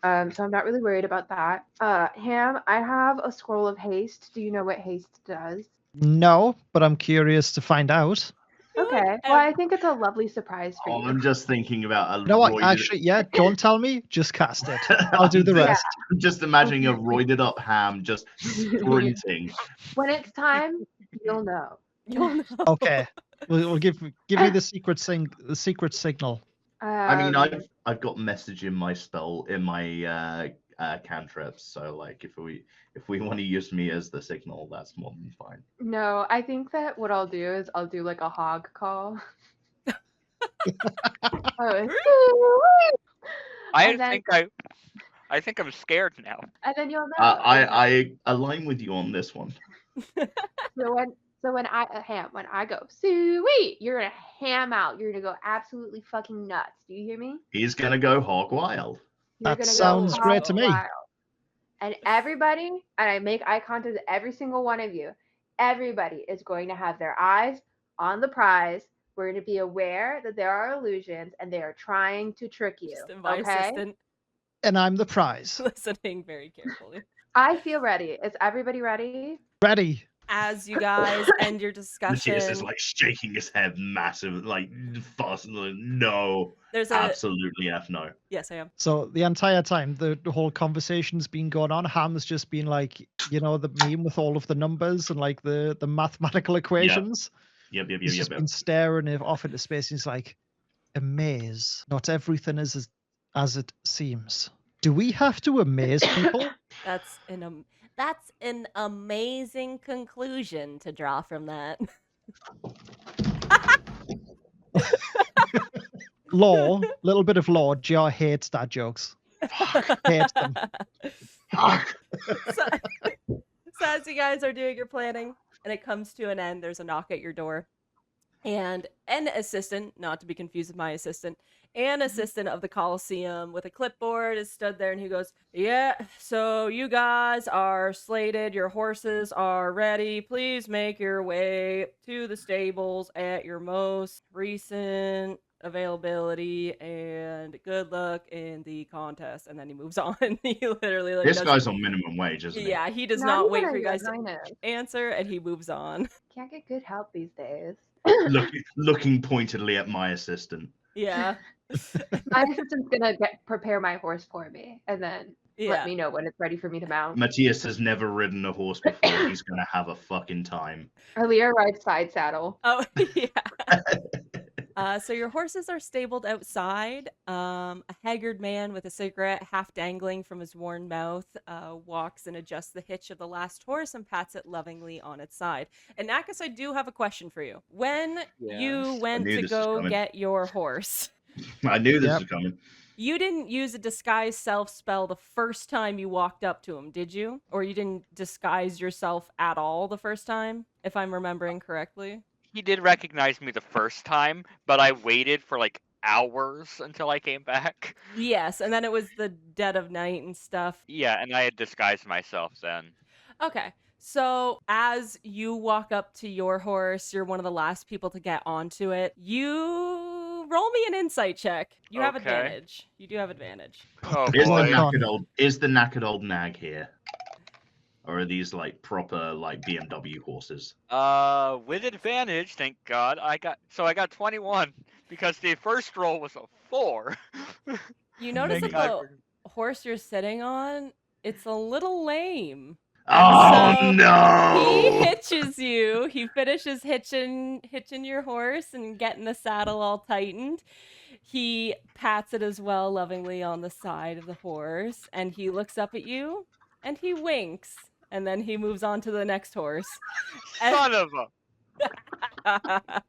So I'm not really worried about that. Ham, I have a scroll of haste. Do you know what haste does? No, but I'm curious to find out. Okay. Well, I think it's a lovely surprise for Oh, you. I'm just thinking about a You know what? roided- Actually, yeah, don't tell me. Just cast it. I'll do the Yeah. rest. I'm just imagining a roided up Ham just sprinting. When it's time, you'll know. You'll know. Okay. We'll give me the secret signal. I mean, Um, I've got message in my spell in my cantrips, so like if we want to use me as the signal, that's more than fine. No, I think that what I'll do is I'll do like a hog call. And then- I think I'm scared now. And then you'll know. I align with you on this one. So when I go sweet, you're gonna ham out. You're gonna go absolutely fucking nuts. Do you hear me? He's gonna go hog wild. You're That gonna go sounds great to hog me. wild. And everybody, and I make eye contact with every single one of you. Everybody is going to have their eyes on the prize. We're going to be aware that there are illusions and they are trying to trick you. Just my Okay? assistant And I'm the prize. listening very carefully. I feel ready. Is everybody ready? Ready. as you guys end your discussion, Matthias is like shaking his head massive, like fast. No, there's a absolutely F no. yes, I am. So the entire time the whole conversation's been going on, Ham's just been like, you know, the meme with all of the numbers and like the mathematical equations. Yep. He's just been staring off into space. He's like, amaze. Not everything is as it seems. Do we have to amaze people? That's an amazing conclusion to draw from that. Lore, little bit of lore. GR hates dad jokes. Hates them. Fuck. so as you guys are doing your planning and it comes to an end, there's a knock at your door. And an assistant, not to be confused with my assistant, an assistant of the Coliseum with a clipboard is stood there and he goes, yeah, so you guys are slated. Your horses are ready. Please make your way to the stables at your most recent availability and good luck in the contest. And then he moves on. He literally like This guy's on minimum wage, isn't he? yeah, he does Not not wait even for you Your guys to Highness. answer and he moves on. Can't get good help these days. Looking pointedly at my assistant. Yeah. My assistant's gonna prepare my horse for me and then Yeah. let me know when it's ready for me to mount. Matthias has never ridden a horse before. He's gonna have a fucking time. Aaliyah rides side saddle. Oh, yeah. So your horses are stabled outside. A haggard man with a cigarette half dangling from his worn mouth walks and adjusts the hitch of the last horse and pats it lovingly on its side. And Nakus, I do have a question for you. When you went knew to this was go coming. get your horse, I knew this Yep. was coming. you didn't use a disguise self spell the first time you walked up to him, did you? Or you didn't disguise yourself at all the first time, if I'm remembering correctly? He did recognize me the first time, but I waited for like hours until I came back. Yes, and then it was the dead of night and stuff. Yeah, and I had disguised myself then. Okay. So as you walk up to your horse, you're one of the last people to get onto it. You roll me an insight check. You have Okay. advantage. You do have advantage. Oh Is the boy. knackered old nag here? Or are these like proper like BMW horses? With advantage, thank God. I got 21 because the first roll was a 4. You notice that Thank God the horse you're sitting on, it's a little lame. Oh so no! He hitches you. He finishes hitching your horse and getting the saddle all tightened. He pats it as well lovingly on the side of the horse, and he looks up at you, and he winks, and then he moves on to the next horse. Son of a.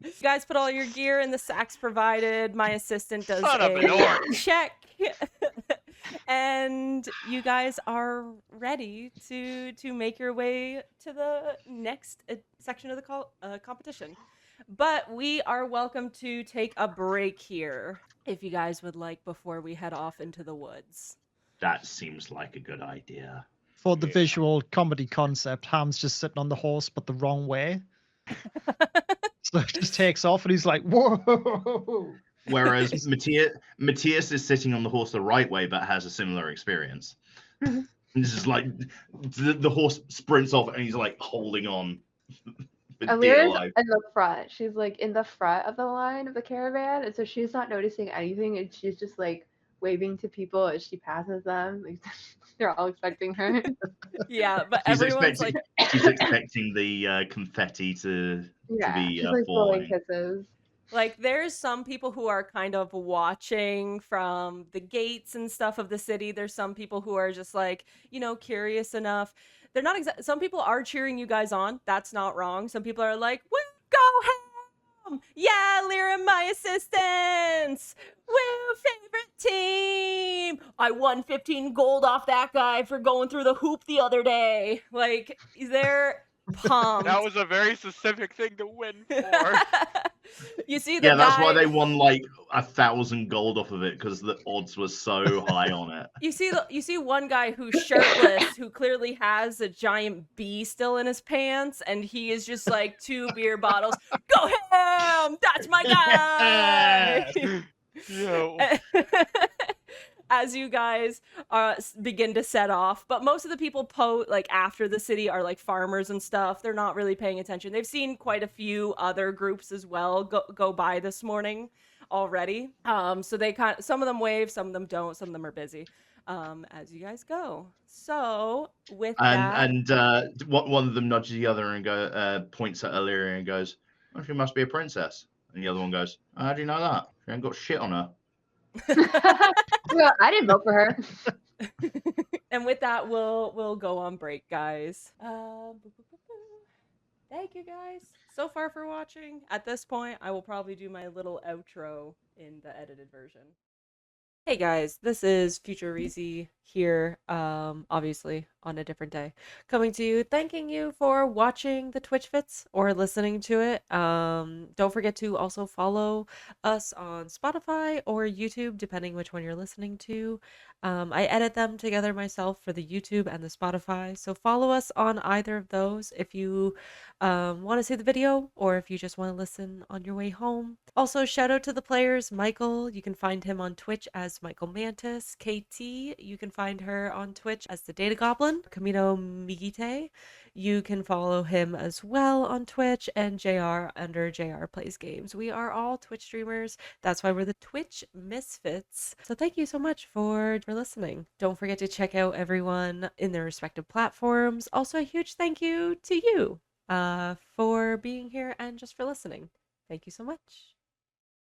You guys put all your gear in the sacks provided. My assistant does Son of an a orc. check. And you guys are ready to make your way to the next section of the competition. But we are welcome to take a break here if you guys would like before we head off into the woods. That seems like a good idea. For the visual comedy concept, Ham's just sitting on the horse, but the wrong way. So he just takes off and he's like, whoa! Whereas Matthias is sitting on the horse the right way, but has a similar experience. This is like the horse sprints off and he's like holding on. for dear Alira's life. in the front. She's like in the front of the line of the caravan, and so she's not noticing anything, and she's just like waving to people as she passes them. Like, they're all expecting her. Yeah, but She's everyone's expecting, like, she's expecting the confetti to Yeah, be she's like blowing falling. kisses. like there's some people who are kind of watching from the gates and stuff of the city. There's some people who are just like, curious enough. They're not some people are cheering you guys on. That's not wrong. Some people are like, "Woo, go home! Yeah, Lyra and my assistants! Woo, favorite team! I won 15 gold off that guy for going through the hoop the other day." Like, they're pumped. That was a very specific thing to win for. You see the Yeah, that's why guy- they won like 1,000 gold off of it, because the odds were so high on it. You see one guy who's shirtless, who clearly has a giant bee still in his pants, and he is just like 2 beer bottles. Go ham! That's my guy! Yo. as you guys begin to set off. But most of the people like after the city are like farmers and stuff. They're not really paying attention. They've seen quite a few other groups as well go by this morning already. So they some of them wave, some of them don't, some of them are busy. As you guys go. So with that, One of them nudges the other and points at Illyria and goes, "Well, she must be a princess." And the other one goes, "How do you know that? She ain't got shit on her." Well, I didn't vote for her. and with that, we'll go on break, guys. Thank you guys so far for watching. At this point, I will probably do my little outro in the edited version. Hey guys, this is Future Reezy here, obviously on a different day, coming to you, thanking you for watching the Twitchfits or listening to it. Don't forget to also follow us on Spotify or YouTube, depending which one you're listening to. I edit them together myself for the YouTube and the Spotify, so follow us on either of those if you want to see the video or if you just want to listen on your way home. Also, shout out to the players, Mykl. You can find him on Twitch as Myklmantis. KT, you can find her on Twitch as TheDataGoblin. Kamino Migite, you can follow him as well on Twitch, and JR under JR Plays Games. We are all Twitch streamers. That's why we're the Twitch Misfits. So thank you so much for listening. Don't forget to check out everyone in their respective platforms. Also, a huge thank you to you for being here and just for listening. Thank you so much.